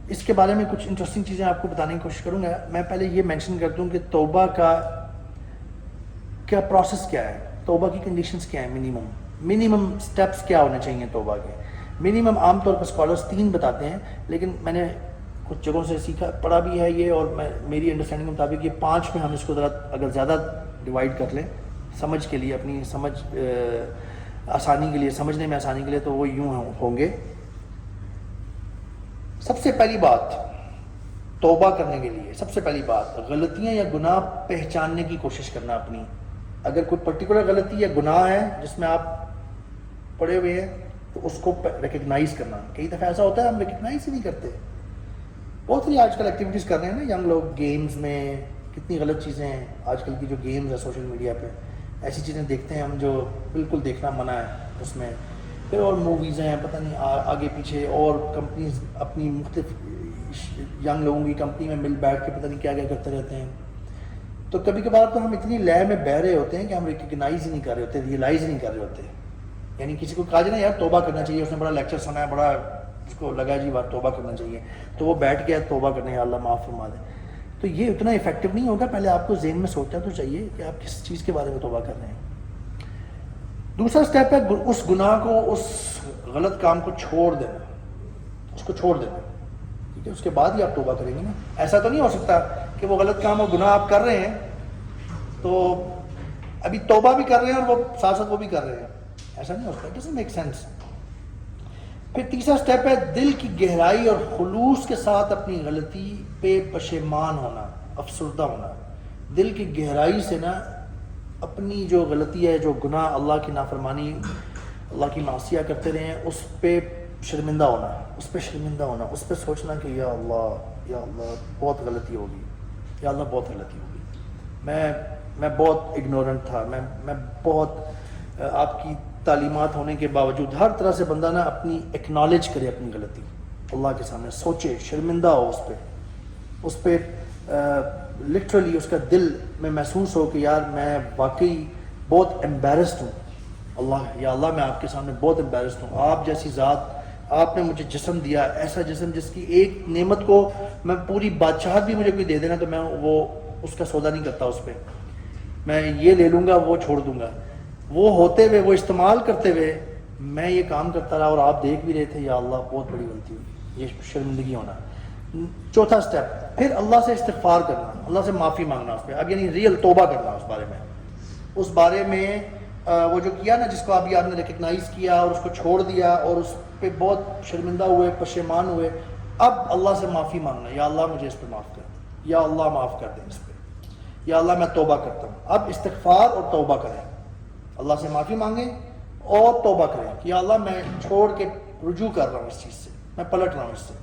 اس کے بارے میں کچھ انٹرسٹنگ چیزیں آپ کو بتانے کی کوشش کروں گا۔ میں پہلے یہ مینشن کر دوں کہ توبہ کا کیا پروسیس کیا ہے، توبہ کی کنڈیشنز کیا ہیں، منیمم سٹیپس کیا ہونے چاہیے توبہ کے۔ منیمم عام طور پر اسکالرز 3 بتاتے ہیں، لیکن میں نے کچھ جگہوں سے سیکھا پڑھا بھی ہے یہ، اور میری انڈرسٹینڈنگ کے مطابق یہ 5 میں ہم اس کو ذرا اگر زیادہ ڈیوائڈ کر لیں سمجھ کے لیے، اپنی سمجھ آسانی کے لیے، سمجھنے میں آسانی کے لیے، تو وہ یوں ہوں گے۔ سب سے پہلی بات توبہ کرنے کے لیے، سب سے پہلی بات غلطیاں یا گناہ پہچاننے کی کوشش کرنا اپنی۔ اگر کوئی پرٹیکولر غلطی یا گناہ ہے جس میں آپ پڑے ہوئے ہیں تو اس کو ریکگنائز کرنا۔ کئی دفعہ ایسا ہوتا ہے ہم ریکگنائز ہی نہیں کرتے۔ بہت ساری آج کل ایکٹیویٹیز کر رہے ہیں نا ینگ لوگ، گیمز میں کتنی غلط چیزیں ہیں، آج کل کی جو گیمز ہیں سوشل میڈیا پہ، ایسی چیزیں دیکھتے ہیں ہم جو بالکل دیکھنا منع ہے اس میں۔ پھر اور موویز ہیں، پتہ نہیں آگے پیچھے، اور کمپنیز اپنی مختلف ینگ لوگوں کی کمپنی میں مل بیٹھ کے پتہ نہیں کیا کیا کرتے رہتے ہیں۔ تو کبھی کبھار تو ہم اتنی لے میں بہہ رہے ہوتے ہیں کہ ہم ریکگنائز ہی نہیں کر رہے ہوتے، ریئلائز ہی نہیں کر رہے ہوتے۔ یعنی کسی کو کہا جائے نا یار توبہ کرنا چاہیے، اس نے بڑا لیکچر سنا ہے، بڑا اس کو لگا جی بات توبہ کرنا چاہیے، تو وہ بیٹھ گیا توبہ کرنے، یا اللہ معاف فرما دے، تو یہ اتنا افیکٹو نہیں ہوگا۔ پہلے آپ کو ذہن میں سوچنا تو چاہیے کہ آپ کس چیز کے بارے میں توبہ کر رہے ہیں۔ دوسرا اسٹیپ ہے اس گناہ کو، اس غلط کام کو چھوڑ دینا، اس کو چھوڑ دینا، ٹھیک ہے، اس کے بعد ہی آپ توبہ کریں گے نا. ایسا تو نہیں ہو سکتا کہ وہ غلط کام اور گناہ آپ کر رہے ہیں تو ابھی توبہ بھی کر رہے ہیں اور وہ ساتھ ساتھ وہ بھی کر رہے ہیں، ایسا نہیں ہوتا. It doesn't make sense. پھر تیسرا اسٹیپ ہے دل کی گہرائی اور خلوص کے ساتھ اپنی غلطی پہ پشیمان ہونا، افسردہ ہونا. دل کی گہرائی سے نا اپنی جو غلطی ہے، جو گناہ، اللہ کی نافرمانی، اللہ کی معصیہ کرتے رہے ہیں، اس پہ شرمندہ ہونا، اس پہ شرمندہ ہونا، اس پہ سوچنا کہ یا اللہ بہت غلطی ہوگی، یا اللہ بہت غلطی ہوگی، میں بہت اگنورنٹ تھا، میں بہت آپ کی تعلیمات ہونے کے باوجود. ہر طرح سے بندہ نا اپنی ایکنالج کرے اپنی غلطی اللہ کے سامنے، سوچے، شرمندہ ہو اس پہ لٹرلی اس کا دل میں محسوس ہو کہ یار میں واقعی بہت امبیرسڈ ہوں. یا اللہ میں آپ کے سامنے بہت امبیرسڈ ہوں. آپ جیسی ذات، آپ نے مجھے جسم دیا، ایسا جسم جس کی ایک نعمت کو میں پوری بادشاہت بھی مجھے کوئی دے دینا تو میں وہ اس کا سودا نہیں کرتا. اس پہ میں یہ لے لوں گا، وہ چھوڑ دوں گا. وہ ہوتے ہوئے، وہ استعمال کرتے ہوئے میں یہ کام کرتا رہا اور آپ دیکھ بھی رہے تھے. یا اللہ بہت بڑی غلطی ہوئی، یہ شرمندگی ہونا. چوتھا سٹیپ پھر اللہ سے استغفار کرنا، اللہ سے معافی مانگنا اس پہ. اب یعنی ریئل توبہ کرنا اس بارے میں وہ جو کیا نا، جس کو ابھی آپ نے ریکگنائز کیا اور اس کو چھوڑ دیا اور اس پہ بہت شرمندہ ہوئے، پشیمان ہوئے. اب اللہ سے معافی مانگنا، یا اللہ مجھے اس پہ معاف کر دیں، یا اللہ معاف کر دیں اس پہ، یا اللہ میں توبہ کرتا ہوں. اب استغفار اور توبہ کریں، اللہ سے معافی مانگیں اور توبہ کریں کہ یا اللہ میں چھوڑ کے رجوع کر رہا ہوں اس چیز سے، میں پلٹ رہا ہوں اس سے.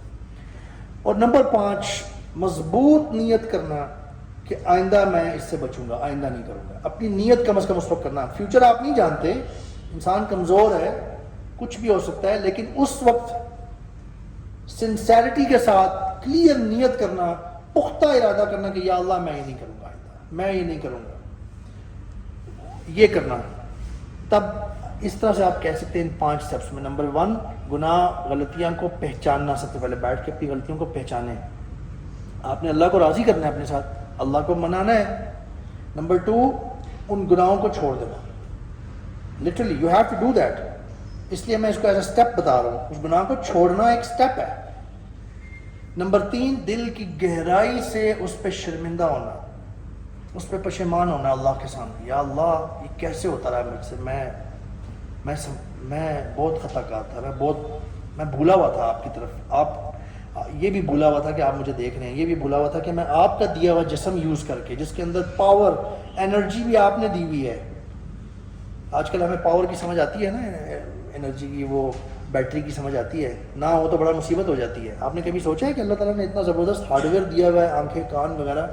اور نمبر 5 مضبوط نیت کرنا کہ آئندہ میں اس سے بچوں گا، آئندہ نہیں کروں گا. اپنی نیت کم از کم اس وقت کرنا. فیوچر آپ نہیں جانتے، انسان کمزور ہے، کچھ بھی ہو سکتا ہے، لیکن اس وقت سنسیرٹی کے ساتھ کلیئر نیت کرنا، پختہ ارادہ کرنا کہ یا اللہ میں یہ نہیں کروں گا، آئندہ میں یہ نہیں کروں گا، یہ کرنا. تب اس طرح سے آپ کہہ سکتے ہیں ان 5 سٹیپس میں. نمبر 1 گناہ، غلطیاں کو پہچاننا. سب سے پہلے بیٹھ کے اپنی غلطیوں کو پہچانیں. آپ نے اللہ کو راضی کرنا ہے اپنے ساتھ، اللہ کو منانا ہے. نمبر 2 ان گناہوں کو چھوڑ دینا. Literally you have to do that. اس لیے میں اس کو ایز اے اسٹیپ بتا رہا ہوں. اس گناہ کو چھوڑنا ایک اسٹیپ ہے. نمبر 3 دل کی گہرائی سے اس پہ شرمندہ ہونا، اس پہ پشیمان ہونا اللہ کے سامنے. یا اللہ یہ کیسے ہوتا رہا مجھ سے، میں بہت خطا کار تھا، میں بھولا ہوا تھا آپ کی طرف. آپ یہ بھی بھولا ہوا تھا کہ آپ مجھے دیکھ رہے ہیں، یہ بھی بھولا ہوا تھا کہ میں آپ کا دیا ہوا جسم یوز کر کے، جس کے اندر پاور، انرجی بھی آپ نے دی ہوئی ہے. آج کل ہمیں پاور کی سمجھ آتی ہے نا، انرجی کی، وہ بیٹری کی سمجھ آتی ہے. نہ ہو تو بڑا مصیبت ہو جاتی ہے. آپ نے کبھی سوچا ہے کہ اللہ تعالیٰ نے اتنا زبردست ہارڈ ویئر دیا ہوا ہے، آنکھیں، کان وغیرہ.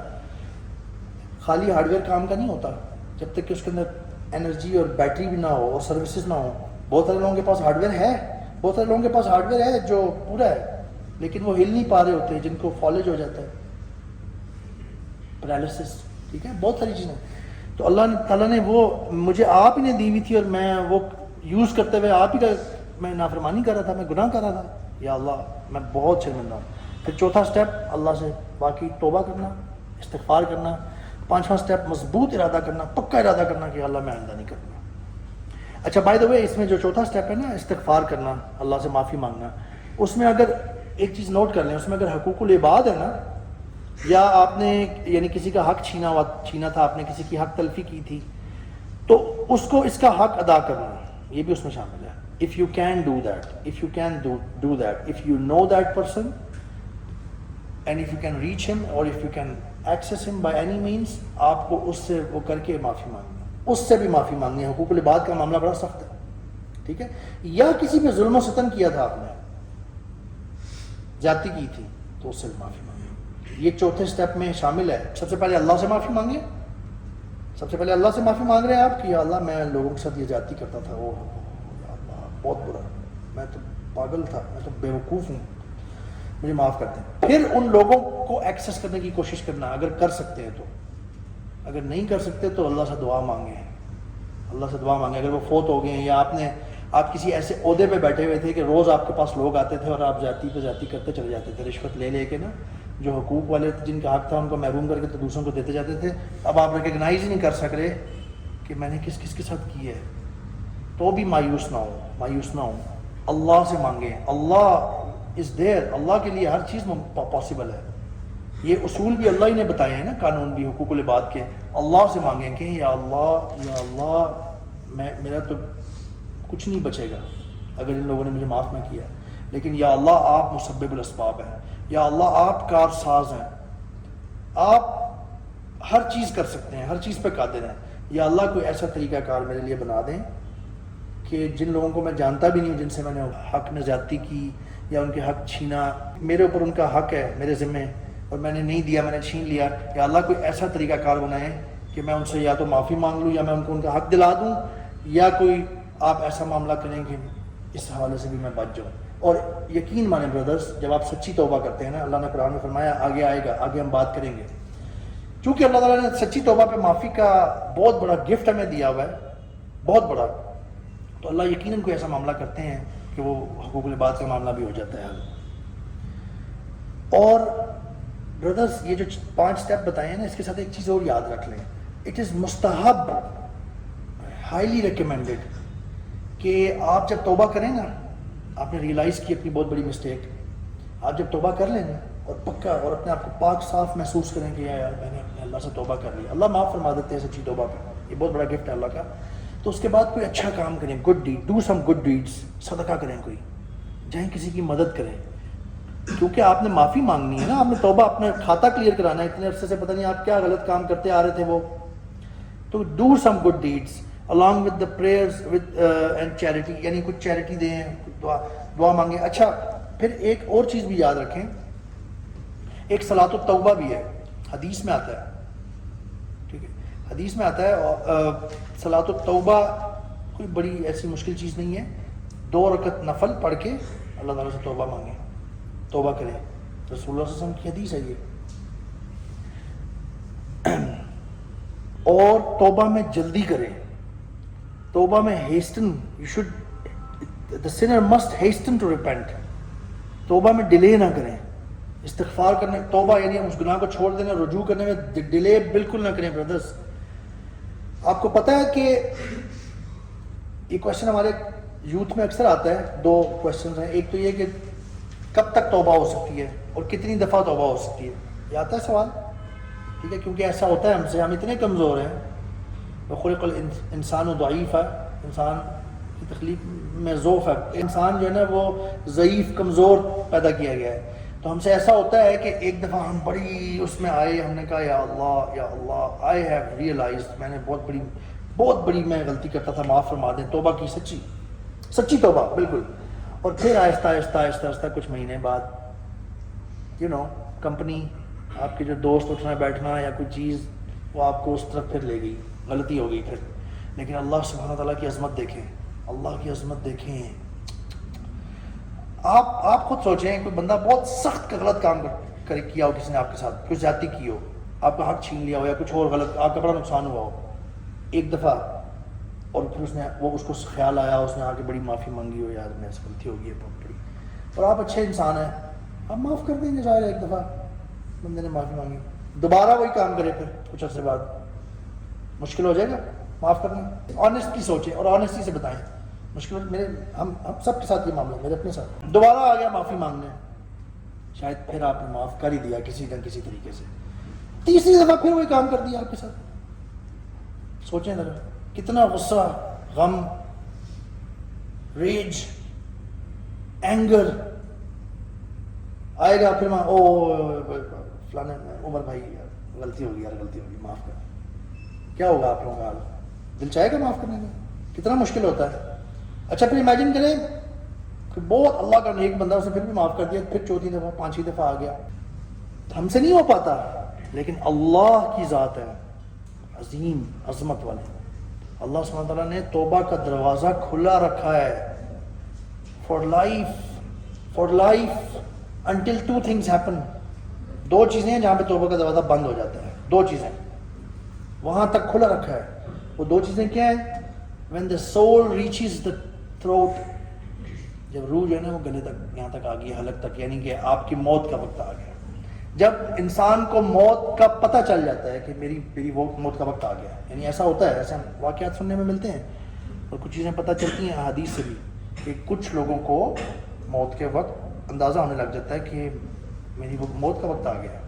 خالی ہارڈ ویئر کام کا نہیں ہوتا جب تک کہ اس کے اندر انرجی اور بیٹری بھی نہ ہو اور سروسز نہ ہو. بہت سارے لوگوں کے پاس ہارڈ ویئر ہے، بہت سارے لوگوں کے پاس ہارڈ ویئر ہے جو پورا ہے، لیکن وہ ہل نہیں پا رہے ہوتے، جن کو فالج ہو جاتا ہے، پیرالسس. ٹھیک ہے، بہت ساری چیزیں. تو اللہ تعالیٰ نے وہ مجھے آپ ہی نے دی ہوئی تھی اور میں وہ یوز کرتے ہوئے آپ ہی کا میں نافرمانی کر رہا تھا، میں گناہ کر رہا تھا. یا اللہ میں بہت شرمندہ ہوں. پھر چوتھا سٹیپ اللہ سے باقی توبہ کرنا، استغفار کرنا. 5واں سٹیپ مضبوط ارادہ کرنا، پکا ارادہ کرنا کہ اللہ میں آئندہ نہیں کروں گا. اچھا بائی دا وے، اس میں جو چوتھا سٹیپ ہے نا، استغفار کرنا، اللہ سے معافی مانگنا، اس میں اگر ایک چیز نوٹ کر لیں، اس میں اگر حقوق العباد ہے نا، یا آپ نے یعنی کسی کا حق چھینا تھا، آپ نے کسی کی حق تلفی کی تھی، تو اس کو اس کا حق ادا کرنا، یہ بھی اس میں شامل ہے. if you can do that, if you can do that, if you know that person and if you can reach him or if you can access him by any means, آپ کو اس سے وہ کر کے معافی مانگنی ہے، اس سے بھی معافی مانگنی ہے. حقوق العباد کا معاملہ بڑا سخت ہے، ٹھیک ہے. یا کسی پہ ظلم و ستم کیا تھا آپ نے، زیادتی کی تھی، تو اس سے بھی معافی مانگیں. یہ چوتھے سٹیپ میں شامل ہے. سب سے پہلے اللہ سے معافی مانگیں. سب سے پہلے اللہ سے معافی مانگ رہے ہیں آپ کہ یا اللہ میں لوگوں کے ساتھ یہ زیادتی کرتا تھا، وہ بہت برا، میں تو پاگل تھا، میں تو بیوقوف ہوں، مجھے معاف کر دیں. پھر ان لوگوں کو ایکسیس کرنے کی کوشش کرنا، اگر کر سکتے ہیں تو. اگر نہیں کر سکتے تو اللہ سے دعا مانگیں، اللہ سے دعا مانگیں. اگر وہ فوت ہو گئے ہیں یا آپ کسی ایسے عہدے پہ بیٹھے ہوئے تھے کہ روز آپ کے پاس لوگ آتے تھے اور آپ جاتی پہ جاتی کرتے چلے جاتے تھے، رشوت لے لے کے نا، جو حقوق والے جن کا حق تھا ان کو محروم کر کے تو دوسروں کو دیتے جاتے تھے. اب آپ ریکگنائز ہی نہیں کر سک رہے کہ میں نے کس کس کے ساتھ کی ہے. تو بھی مایوس نہ ہو. اللہ سے مانگیں. اللہ از دیر. اللہ کے لیے ہر چیز پاسبل ہے. یہ اصول بھی اللہ ہی نے بتائے ہیں نا, قانون بھی حقوق العباد کے. اللہ سے مانگیں کہ یا اللہ میرا تو کچھ نہیں بچے گا اگر ان لوگوں نے مجھے معاف نہ کیا, لیکن یا اللہ آپ مسبب الاسباب ہیں, یا اللہ آپ کار ساز ہیں, آپ ہر چیز کر سکتے ہیں, ہر چیز پہ قادر ہیں. یا اللہ کوئی ایسا طریقہ کار میرے لیے بنا دیں کہ جن لوگوں کو میں جانتا بھی نہیں ہوں, جن سے میں نے حق میں زیادتی کی یا ان کے حق چھینا, میرے اوپر ان کا حق ہے میرے ذمے اور میں نے نہیں دیا, میں نے چھین لیا, یا اللہ کوئی ایسا طریقہ کار بنائے کہ میں ان سے یا تو معافی مانگ لوں یا میں ان کو ان کا حق دلا دوں, یا کوئی آپ ایسا معاملہ کریں کہ اس حوالے سے بھی میں بچ جاؤں. اور یقین مانیں برادرز, جب آپ سچی توبہ کرتے ہیں نا, اللہ نے قرآن میں فرمایا آگے آئے گا, آگے ہم بات کریں گے, چونکہ اللہ تعالیٰ نے سچی توبہ پہ معافی کا بہت بڑا گفٹ ہمیں دیا ہوا ہے, بہت بڑا, تو اللہ یقیناً کوئی ایسا معاملہ کرتے ہیں کہ وہ حقوق العباد کا معاملہ بھی ہو جاتا ہے حل. اور برادرز یہ جو 5 سٹیپ بتائے ہیں نا, اس کے ساتھ ایک چیز اور یاد رکھ لیں, اٹ از مستحب, ہائیلی ریکمینڈیڈ کہ آپ جب توبہ کریں نا, آپ نے ریئلائز کی اپنی بہت بڑی مسٹیک, آپ جب توبہ کر لیں نا اور پکا اور اپنے آپ کو پاک صاف محسوس کریں کہ یار میں نے اپنے اللہ سے توبہ کر لی, اللہ معاف فرما دیتے ہیں سچی توبہ پہ, یہ بہت بڑا گفٹ ہے اللہ کا. تو اس کے بعد کوئی اچھا کام کریں, good deed, do some good deeds, صدقہ کریں, کوئی جائیں کسی کی مدد کریں, کیونکہ آپ نے معافی مانگنی ہے نا, آپ نے توبہ اپنا کھاتا کلیئر کرانا ہے, اتنے عرصے سے پتہ نہیں آپ کیا غلط کام کرتے آ رہے تھے وہ. تو do some good deeds along with the prayers with and charity, یعنی کچھ چیریٹی دیں, دعا مانگیں. اچھا پھر ایک اور چیز بھی یاد رکھیں, ایک صلاۃ التوبہ بھی ہے, حدیث میں آتا ہے, ٹھیک ہے, حدیث میں آتا ہے صلاۃ التوبہ کوئی بڑی ایسی مشکل چیز نہیں ہے, 2 رکعت نفل پڑھ کے اللہ تعالیٰ سے توبہ مانگیں, توبہ کریں, رسول اللہ صلی اللہ علیہ وسلم کی حدیث ہے یہ. اور توبہ میں جلدی کریں, توبہ میں hasten, you should, the sinner must hasten to repent. توبہ میں ڈیلے نہ کریں, استغفار کرنے, توبہ یعنی اس گناہ کو چھوڑ دینا, رجوع کرنے میں ڈیلے بالکل نہ کریں برادرز. آپ کو پتہ ہے کہ یہ کویشچن ہمارے یوتھ میں اکثر آتا ہے, 2 کویشچنز ہیں. ایک تو یہ کہ کب تک توبہ ہو سکتی ہے اور کتنی دفعہ توبہ ہو سکتی ہے, یہ آتا ہے سوال, ٹھیک ہے, کیونکہ ایسا ہوتا ہے ہم سے, ہم اتنے کمزور ہیں. خلق الانسان ضعیف ہے, انسان کی تخلیق میں ضعف ہے, انسان جو ہے نا وہ ضعیف کمزور پیدا کیا گیا ہے. تو ہم سے ایسا ہوتا ہے کہ ایک دفعہ ہم بڑی اس میں آئے, ہم نے کہا یا اللہ آئی ہیو ریئلائزڈ, میں نے بہت بڑی میں غلطی کرتا تھا, معاف فرما دیں, توبہ کی سچی توبہ بالکل. اور پھر آہستہ کچھ مہینے بعد کمپنی, آپ کے جو دوست اٹھنا بیٹھنا یا کوئی چیز, وہ آپ کو اس طرف پھر لے گئی, غلطی ہو گئی پھر. لیکن اللہ سبحانہ تعالیٰ کی عظمت دیکھیں, اللہ کی عظمت دیکھیں. آپ خود سوچیں, کوئی بندہ بہت سخت غلط کام کیا ہو, کسی نے آپ کے ساتھ کوئی زیادتی کی ہو, آپ کا حق چھین لیا ہو یا کچھ اور غلط, آپ کا بڑا نقصان ہوا ہو ایک دفعہ, اور پھر اس کو خیال آیا, اس نے آ کے بڑی معافی مانگی ہو, یار میرے سے غلطی ہو گئی ہے بہت بڑی, اور آپ اچھے انسان ہیں, آپ معاف کر دیں گے. ظاہر ایک دفعہ بندے نے معافی مانگی, دوبارہ وہی کام کرے پھر کچھ عرصے بعد, مشکل ہو جائے گا معاف کرنا. آنیسٹلی سوچیں اور آنیسٹلی سے بتائیں. مشکل ہم سب کے ساتھ یہ معاملہ, میرے اپنے ساتھ دوبارہ آ گیا معافی مانگنے, شاید پھر آپ نے معاف کر ہی دیا کسی نہ کسی طریقے سے, تیسری دفعہ پھر وہی کام کر دیا آپ کے ساتھ. سوچیں ذرا کتنا غصہ, غم, ریج, اینگر آئے گا. پھر فلانے عمر بھائی غلطی ہوگی, معاف کر. کیا ہوگا آپ لوگوں کا حال, دل چاہے گا معاف کرنے کا, کتنا مشکل ہوتا ہے. اچھا پھر امیجن کریں کہ بہت اللہ کا نیک بندہ, اسے پھر بھی معاف کر دیا, پھر 4تھی دفعہ 5ویں دفعہ آ گیا. ہم سے نہیں ہو پاتا, لیکن اللہ کی ذات ہے عظیم عظمت والے. اللہ سبحانہ تعالیٰ نے توبہ کا دروازہ کھلا رکھا ہے for life until 2 things happen. 2 چیزیں ہیں جہاں پہ توبہ کا دروازہ بند ہو جاتا ہے, 2 چیزیں وہاں تک کھلا رکھا ہے. وہ 2 چیزیں کیا ہیں؟ when the soul reaches the throat, جب روح جو ہے نا وہ گلے تک, یہاں تک آ گئی, حلق تک, یعنی کہ آپ کی موت کا وقت آ گیا. جب انسان کو موت کا پتہ چل جاتا ہے کہ میری موت کا وقت آ گیا, یعنی ایسا ہوتا ہے, ایسے واقعات سننے میں ملتے ہیں اور کچھ چیزیں پتہ چلتی ہیں احادیث سے بھی کہ کچھ لوگوں کو موت کے وقت اندازہ ہونے لگ جاتا ہے کہ میری موت کا وقت آ گیا ہے.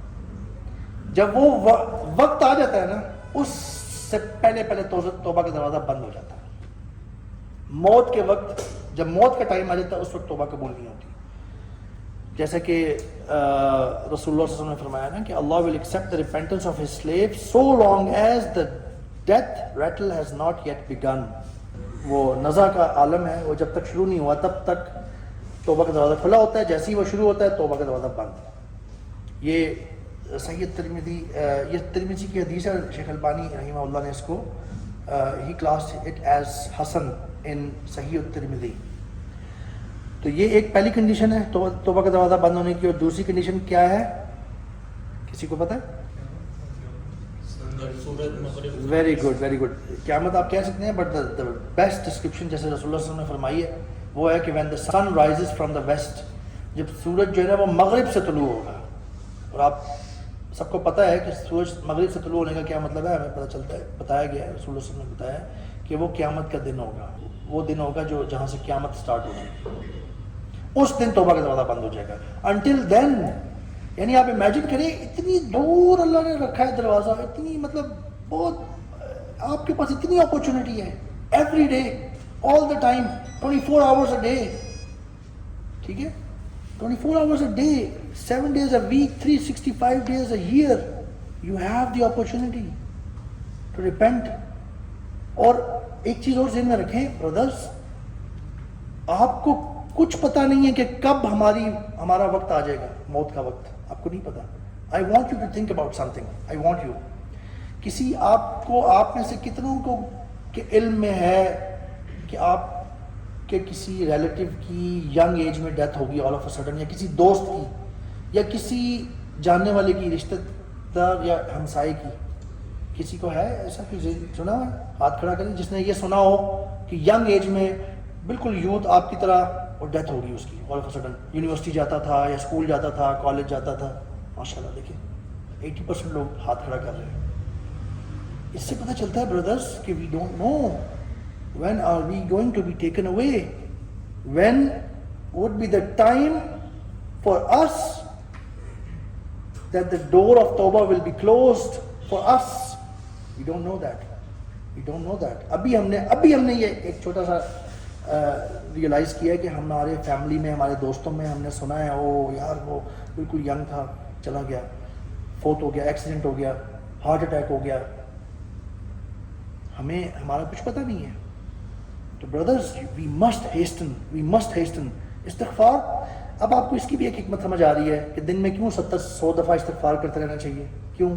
جب وہ وقت آ جاتا ہے نا اس سے پہلے توبہ کا دروازہ بند ہو جاتا ہے. موت کے وقت جب موت کا ٹائم آ جاتا ہے اس وقت توبہ قبول نہیں ہوتی. جیسا کہ رسول اللہ صلی اللہ علیہ وسلم نے فرمایا نا کہ اللہ will accept the repentance of his slave so long as the death rattle has not yet begun. وہ نزع کا عالم ہے, وہ جب تک شروع نہیں ہوا تب تک توبہ کا دروازہ کھلا ہوتا ہے, جیسے ہی وہ شروع ہوتا ہے توبہ کا دروازہ بند. یہ صحیح ترمذی, یہ ترمذی کی حدیث ہے. شیخ البانی رحمہ اللہ نے اس کو ہی کلاس اٹ ایز حسن ان صحیح الترمذی. تو یہ ایک پہلی کنڈیشن ہے توبہ کا دروازہ بند ہونے کی. اور دوسری کنڈیشن کیا ہے, کسی کو پتہ ہے؟ Very good, very good. قیامت آپ کہہ سکتے ہیں, بٹ دا بیسٹ ڈسکرپشن جیسے رسول اللہ صلی اللہ علیہ وسلم نے فرمائی ہے وہ ہے کہ when the sun rises from the west, جب سورج جو ہے نا وہ مغرب سے طلوع ہوگا. اور آپ سب کو پتہ ہے کہ سورج مغرب سے طلوع ہونے کا کیا مطلب ہے, ہمیں پتہ چلتا ہے, بتایا گیا ہے, رسول اللہ صلی اللہ علیہ وسلم نے بتایا کہ وہ قیامت کا دن ہوگا. وہ دن ہوگا جو جہاں سے قیامت سٹارٹ ہوگی, اس دن توبہ کا دروازہ بند ہو جائے گا. انٹل دین, یعنی آپ امیجن کریں اتنی دور اللہ نے رکھا ہے دروازہ, اتنی مطلب بہت آپ کے پاس اتنی اپرچونٹی ہے every day, all the time, 24 hours a day. ٹھیک ہے, 24 hours a day, 7 days a week, 365 days a year, you have the opportunity to repent. اور ایک چیز اور ذہن میں رکھیں برادرز, آپ کو کچھ پتہ نہیں ہے کہ کب ہمارا وقت آ جائے گا, موت کا وقت آپ کو نہیں پتہ. I want you to think about something. I want you. کسی آپ میں سے کتنوں کو کہ علم میں ہے کہ آپ کے کسی ریلیٹیو کی ینگ ایج میں ڈیتھ ہوگی آل آف اے سڈن, یا کسی دوست کی, یا کسی جاننے والے کی, رشتہ دار یا ہمسائے کی, کسی کو ہے ایسا کہ سنا ہوا ہے؟ ہاتھ کھڑا کریں جس نے یہ سنا ہو کہ ینگ ایج میں بالکل یوتھ آپ کی طرح اور ڈیتھ ہوگی اس کی all of a sudden. University جاتا تھا یا اسکول جاتا تھا, کالج جاتا تھا, ماشاء اللہ دیکھیں 80% لوگ ہاتھ کھڑا کر رہے ہیں. اس سے پتہ چلتا ہے بردرز کہ we don't know when are we going to be taken away, when would be the time for us that the door of Tawbah will be closed for us. We don't know that. We don't know that. ابھی ہم نے یہ ایک چھوٹا سا realise کیا ہے کہ ہمارے فیملی میں, ہمارے دوستوں میں ہم نے سنا ہے او یار وہ بالکل ینگ تھا, چلا گیا, فوت ہو گیا, ایکسیڈنٹ ہو گیا, ہارٹ اٹیک ہو گیا. ہمارا کچھ پتہ نہیں ہے. تو بردرز وی مسٹ ہیسٹن استغفار. اب آپ کو اس کی بھی ایک حکمت سمجھ آ رہی ہے کہ دن میں کیوں 100 دفعہ استغفار کرتے رہنا چاہیے, کیوں؟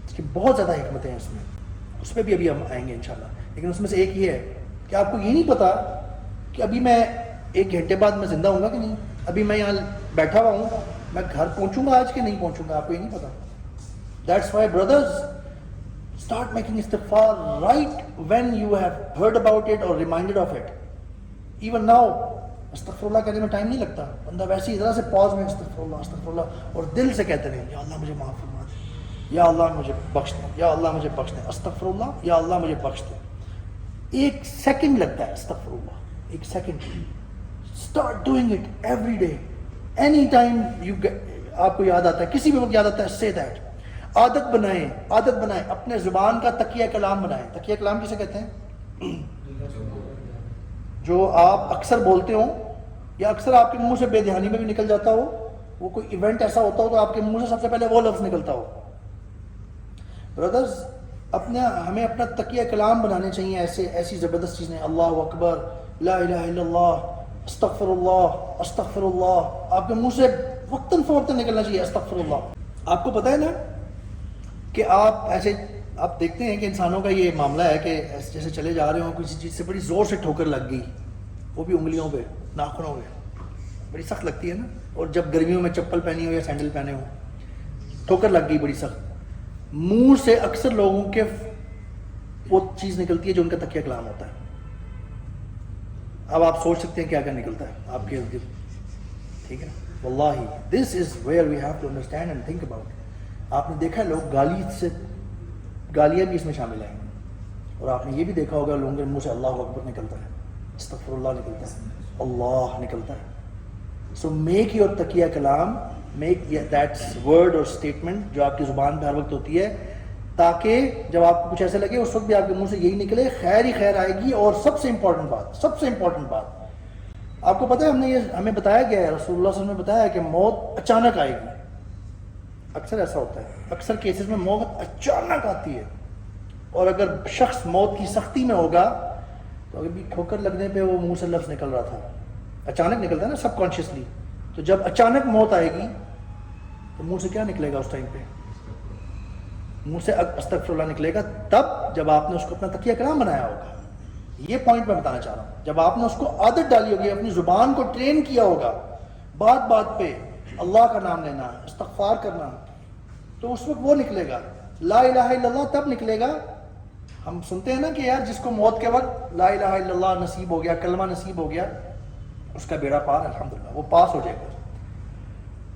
اس کی بہت زیادہ حکمتیں ہیں اس میں, اس پہ بھی ابھی ہم آئیں گے انشاءاللہ. لیکن اس میں سے ایک یہ ہے کہ آپ کو یہ نہیں پتا کہ ابھی میں 1 گھنٹے بعد میں زندہ ہوں گا کہ نہیں, ابھی میں یہاں بیٹھا ہوا ہوں, میں گھر پہنچوں گا آج کہ نہیں پہنچوں گا, آپ کو یہ نہیں پتا. That's why brothers start making istighfar right when you have heard about it or reminded of it. Even now استغفراللہ کہنے میں ٹائم نہیں لگتا, بندہ ویسے ہی ذرا سے پاز میں استغفراللہ اور دل سے کہتے رہے یا اللہ مجھے معاف فرما دے, یا اللہ مجھے بخش دے, یا اللہ مجھے بخش دے, استغفراللہ, یا اللہ مجھے بخش دے. 1 سیکنڈ لگتا ہے استغفراللہ, 1 second. Start doing it every day, any time آپ کو یاد آتا ہے, کسی بھی وقت یاد آتا ہے, say that. عادت بنائیں, اپنے زبان کا تکیہ کلام بنائیں. تکیہ کلام کسے کہتے ہیں؟ جو آپ اکثر بولتے ہوں یا اکثر آپ کے منہ سے بے دھیانی میں بھی نکل جاتا ہو, وہ کوئی ایونٹ ایسا ہوتا ہو تو آپ کے منہ سے سب سے پہلے وہ لفظ نکلتا ہو. برادرز ہمیں اپنا تکیہ کلام بنانے چاہیے ایسی زبردست چیزیں. اللہ اکبر, لا الہ الا اللہ, استغفر اللہ. آپ کے منہ سے وقتاً فوقتاً نکلنا چاہیے استغفر اللہ. آپ کو پتہ ہے نا کہ آپ دیکھتے ہیں کہ انسانوں کا یہ معاملہ ہے کہ جیسے چلے جا رہے ہوں, کسی چیز سے بڑی زور سے ٹھوکر لگ گئی, وہ بھی انگلیوں پہ, ناخنوں پہ, بڑی سخت لگتی ہے نا. اور جب گرمیوں میں چپل پہنی ہو یا سینڈل پہنے ہو, ٹھوکر لگ گئی بڑی سخت, منہ سے اکثر لوگوں کے وہ چیز نکلتی ہے جو ان کا تکیہ کلام ہوتا ہے. اب آپ سوچ سکتے ہیں کیا کیا نکلتا ہے آپ کے ارد گرد. ٹھیک ہے, واللہ this is where we have to understand and think about. آپ نے دیکھا لوگ گالیاں بھی اس میں شامل ہیں. اور آپ نے یہ بھی دیکھا ہوگا لوگوں کے منہ سے اللہ اکبر نکلتا ہے, استغفر اللہ نکلتا ہے, اللہ نکلتا ہے. سو میک یور تقیہ کلام, میک دیٹ ورڈ اور اسٹیٹمنٹ جو آپ کی زبان پہ ہر وقت ہوتی ہے, تاکہ جب آپ کو کچھ ایسے لگے اس وقت بھی آپ کے منہ سے یہی نکلے, خیر ہی خیر آئے گی. اور سب سے امپورٹنٹ بات آپ کو پتہ ہے, ہمیں بتایا گیا ہے, رسول اللہ صلی اللہ علیہ وسلم نے بتایا ہے کہ موت اچانک آئے گی. اکثر ایسا ہوتا ہے, اکثر کیسز میں موت اچانک آتی ہے. اور اگر شخص موت کی سختی میں ہوگا تو ابھی ٹھوکر لگنے پہ وہ منہ سے لفظ نکل رہا تھا, اچانک نکلتا ہے نا سب کانشیسلی. تو جب اچانک موت آئے گی تو منہ سے کیا نکلے گا اس ٹائم پہ؟ منہ سے استغفر اللہ نکلے گا تب جب آپ نے اس کو اپنا تقیہ کلام بنایا ہوگا. یہ پوائنٹ میں بتانا چاہ رہا ہوں. جب آپ نے اس کو عادت ڈالی ہوگی, اپنی زبان کو ٹرین کیا ہوگا بات بات پہ اللہ کا نام لینا, استغفار کرنا, تو اس وقت وہ نکلے گا. لا الہ الا اللہ تب نکلے گا. ہم سنتے ہیں نا کہ یار جس کو موت کے وقت لا الہ الا اللہ نصیب ہو گیا, کلمہ نصیب ہو گیا, اس کا بیڑا پار, الحمدللہ وہ پاس ہو جائے گا.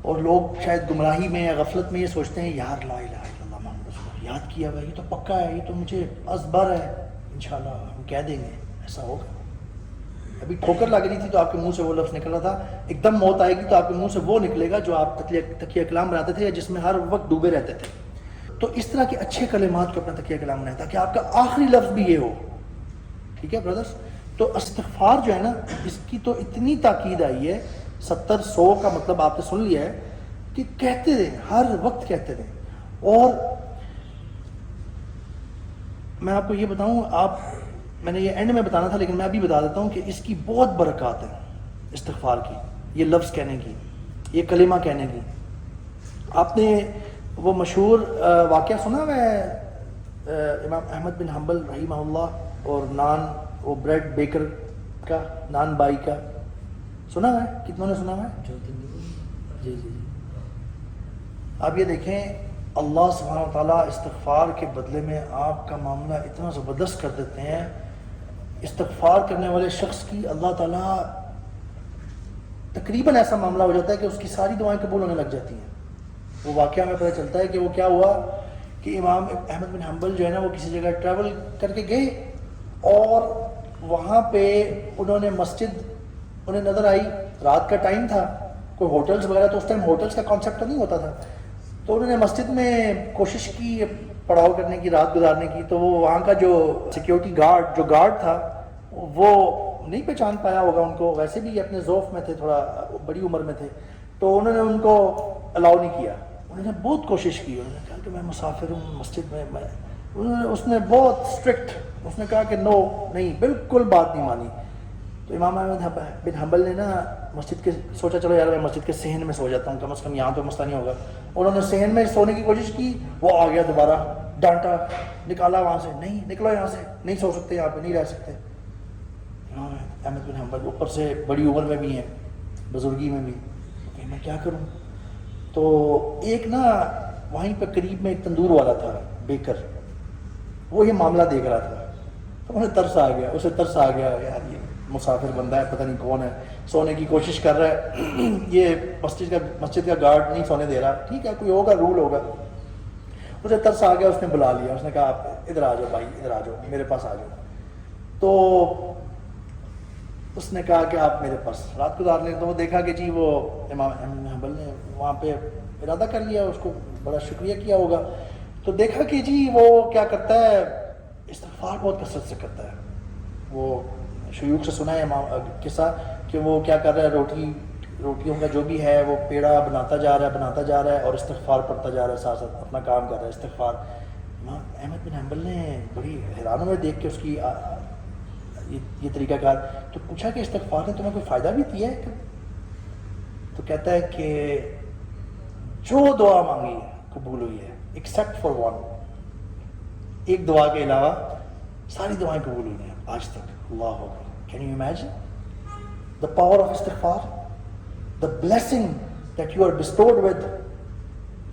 اور لوگ شاید گمراہی میں یا غفلت میں یہ سوچتے ہیں یار لا الہ الا اللہ محمد رسول اللہ یاد کیا ہوا, یہ تو پکا ہے, یہ تو مجھے ازبر ہے, انشاءاللہ ہم کہہ دیں گے. ایسا ہوگا. ابھی ٹھوکر لگ رہی تھی تو آپ کے منہ سے وہ لفظ نکل رہا تھا, ایک دم موت آئے گی تو آپ کے منہ سے وہ نکلے گا جو آپ تقیہ کلام بناتے تھے یا جس میں ہر وقت ڈوبے رہتے تھے. تو اس طرح کے اچھے کلمات کو اپنا تقیہ کلام بنائیں تاکہ آپ کا آخری لفظ بھی یہ ہو. ٹھیک ہے برادرز؟ تو استغفار جو ہے نا, اس کی تو اتنی تاکید آئی ہے, 70-100 کا مطلب آپ نے سن لیا ہے کہ کہتے رہیں, ہر وقت کہتے رہیں. اور میں آپ کو یہ بتاؤں, میں نے یہ اینڈ میں بتانا تھا لیکن میں ابھی بتا دیتا ہوں کہ اس کی بہت برکات ہیں استغفار کی, یہ لفظ کہنے کی, یہ کلمہ کہنے کی. آپ نے وہ مشہور واقعہ سنا ہے امام احمد بن حنبل رحمہ اللہ اور نان, وہ بریڈ بیکر کا, نان بائی کا, سنا ہے؟ کتنوں نے سنا ہے؟ جی. آپ یہ دیکھیں, اللہ سبحانہ و تعالیٰ استغفار کے بدلے میں آپ کا معاملہ اتنا زبردست کر دیتے ہیں. استغفار کرنے والے شخص کی اللہ تعالیٰ تقریباً ایسا معاملہ ہو جاتا ہے کہ اس کی ساری دعائیں قبول ہونے لگ جاتی ہیں. وہ واقعہ میں پتہ چلتا ہے کہ وہ کیا ہوا کہ امام احمد بن حنبل جو ہے نا, وہ کسی جگہ ٹریول کر کے گئے اور وہاں پہ انہوں نے مسجد انہیں نظر آئی. رات کا ٹائم تھا, کوئی ہوٹلز وغیرہ, تو اس ٹائم ہوٹلز کا کانسیپٹ تو نہیں ہوتا تھا. تو انہوں نے مسجد میں کوشش کی پڑاؤ کرنے کی, رات گزارنے کی. تو وہ وہاں کا جو سیکیورٹی گارڈ تھا وہ نہیں پہچان پایا ہوگا ان کو, ویسے بھی اپنے ذوف میں تھے, تھوڑا بڑی عمر میں تھے. تو انہوں نے ان کو الاؤ نہیں کیا. انہوں نے بہت کوشش کی, انہوں نے کہا کہ میں مسافر ہوں مسجد میں, اس نے بہت اسٹرکٹ, اس نے کہا کہ نو, نہیں, بالکل بات نہیں مانی. تو امام احمد بن حنبل نے نا مسجد کے سوچا چلو یار میں مسجد کے صحن میں سو جاتا ہوں, کم از کم یہاں تو مسئلہ نہیں ہوگا. انہوں نے صحن میں سونے کی کوشش کی, وہ آ گیا دوبارہ, ڈانٹا, نکالا وہاں سے, نہیں نکلو یہاں سے, نہیں سو سکتے یہاں پہ, نہیں رہ سکتے. امام احمد بن حنبل اوپر سے بڑی عمر میں بھی ہیں, بزرگی میں بھی, کہ میں کیا کروں. تو ایک نا وہیں پہ قریب میں ایک تندور والا تھا بیکر, وہ یہ معاملہ دیکھ رہا تھا. تو انہیں ترس آ گیا, اسے ترس آ گیا, یار یہ مسافر بندہ ہے, پتہ نہیں کون ہے, سونے کی کوشش کر رہا ہے, یہ مسجد کا گارڈ نہیں سونے دے رہا. ٹھیک ہے, کوئی ہوگا, رول ہوگا. اسے ترس آ گیا, اس نے بلا لیا, اس نے کہا آپ ادھر آ جاؤ بھائی, ادھر آ جاؤ, میرے پاس آ جاؤ. تو اس نے کہا کہ آپ میرے پاس رات گزار لیں. تو وہ دیکھا کہ جی وہ امام احمد بن حنبل نے وہاں پہ ارادہ کر لیا, اس کو بڑا شکریہ کیا ہوگا. تو دیکھا کہ جی وہ کیا کرتا ہے, استغفار بہت کثرت سے کرتا ہے. وہ شیوخ سے سنا ہے قصہ کہ وہ کیا کر رہا ہے, روٹیوں کا جو بھی ہے وہ پیڑا بناتا جا رہا ہے اور استغفار پڑھتا جا رہا ہے, ساتھ ساتھ اپنا کام کر رہا ہے استغفار. امام احمد بن حنبل نے بڑی حیران ہوئے دیکھ کے اس کی یہ طریقہ کار. تو پوچھا کہ استغفار نے تمہیں کوئی فائدہ بھی دیا ہے؟ تو کہتا ہے کہ جو دعا مانگی قبول ہوئی ہے ایکسیپٹ فار ون, ایک دعا کے علاوہ ساری دعائیں قبول ہوئی ہیں آج تک. اللہ اکبر. Can you imagine the power of istighfar, the blessing that you are bestowed with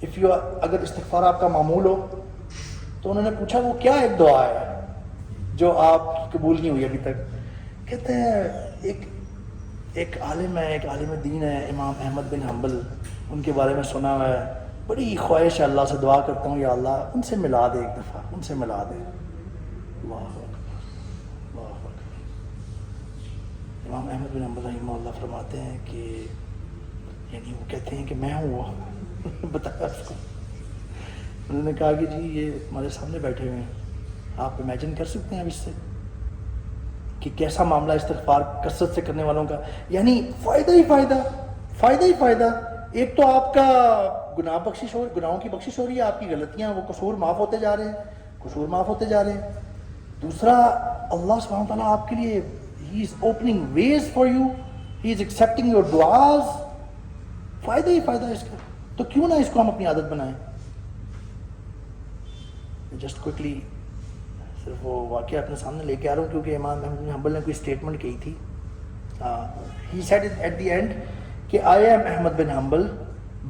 if you are, اگر استغفار آپ کا معمول ہو. تو انہوں نے پوچھا وہ کیا ایک دعا ہے جو آپ کی قبول نہیں ہوئی ابھی تک؟ کہتے ہیں ایک عالم ہے, ایک عالم دین ہے امام احمد بن حنبل, ان کے بارے میں سنا ہوا ہے, بڑی خواہش ہے اللہ سے دعا کرتا ہوں یا اللہ ان سے ملا دے, ایک دفعہ ان سے ملا دے. اللہ اکبر، اللہ اکبر۔ امام احمد بن حنبل رحمہ اللہ فرماتے ہیں کہ یعنی وہ کہتے ہیں کہ میں ہوں وہ بتایا اس کو، انہوں نے کہا کہ جی یہ ہمارے سامنے بیٹھے ہوئے ہیں، آپ امیجن کر سکتے ہیں اب اس سے کہ کیسا معاملہ استغفار کثرت سے کرنے والوں کا، یعنی فائدہ ہی فائدہ، فائدہ ہی فائدہ۔ ایک تو آپ کا گناہوں کی بخشش ہو رہی ہے، آپ کی غلطیاں وہ قصور معاف ہوتے جا رہے ہیں، قصور معاف ہوتے جا رہے ہیں۔ دوسرا اللہ سبحانہ وتعالیٰ آپ کے لیے he is opening ways for you, he is accepting your دعاز، فائدہ ہی فائدہ اس کا، تو کیوں نہ اس کو ہم اپنی عادت بنائیں۔ جسٹ کوئکلی صرف وہ واقعہ اپنے سامنے لے کے آ رہا ہوں کیونکہ امام احمد بن حنبل نے کوئی اسٹیٹمنٹ کی تھی، he said it at the end کہ I am Ahmad bin Hanbal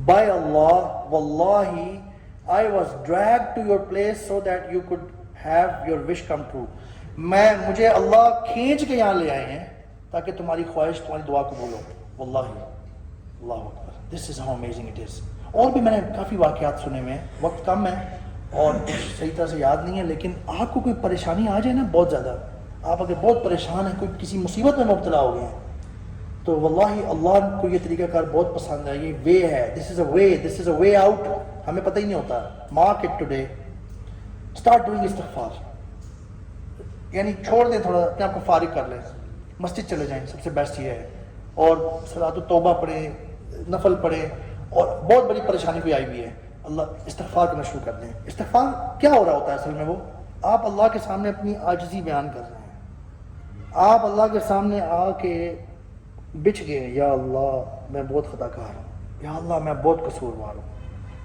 by Allah واللہ I was dragged to your place so that you could have your wish come true, مجھے اللہ کھینچ کے یہاں لے آئے ہیں تاکہ تمہاری خواہش تمہاری دعا قبول ہو، واللہ، اللہ اکبر، this is how amazing it is. اور بھی میں نے کافی واقعات سنے ہوئے ہیں، وقت کم ہے اور صحیح طرح سے یاد نہیں ہے، لیکن آپ کو کوئی پریشانی آ جائے نا بہت زیادہ، آپ اگر بہت پریشان ہیں، کوئی کسی مصیبت میں مبتلا ہو گئے ہیں، تو واللہ اللہ کو یہ طریقہ کار بہت پسند ہے، یہ وے ہے، دس از اے وے آؤٹ، ہمیں پتہ ہی نہیں ہوتا۔ Mark it today, start doing استغفار، یعنی چھوڑ دیں تھوڑا، اپنے آپ کو فارغ کر لیں، مسجد چلے جائیں، سب سے بیسٹ یہ ہے، اور صلاۃ التوبہ پڑھیں، نفل پڑھیں، اور بہت بڑی پریشانی کوئی آئی ہوئی ہے، اللہ استغفار کرنا شروع کر دیں۔ استغفار کیا ہو رہا ہوتا ہے اصل میں؟ وہ آپ اللہ کے سامنے اپنی عاجزی بیان کر رہے ہیں، آپ اللہ کے سامنے آ کے بچھ گئے، یا اللہ میں بہت خطا کار ہوں، یا اللہ میں بہت قصوروار ہوں،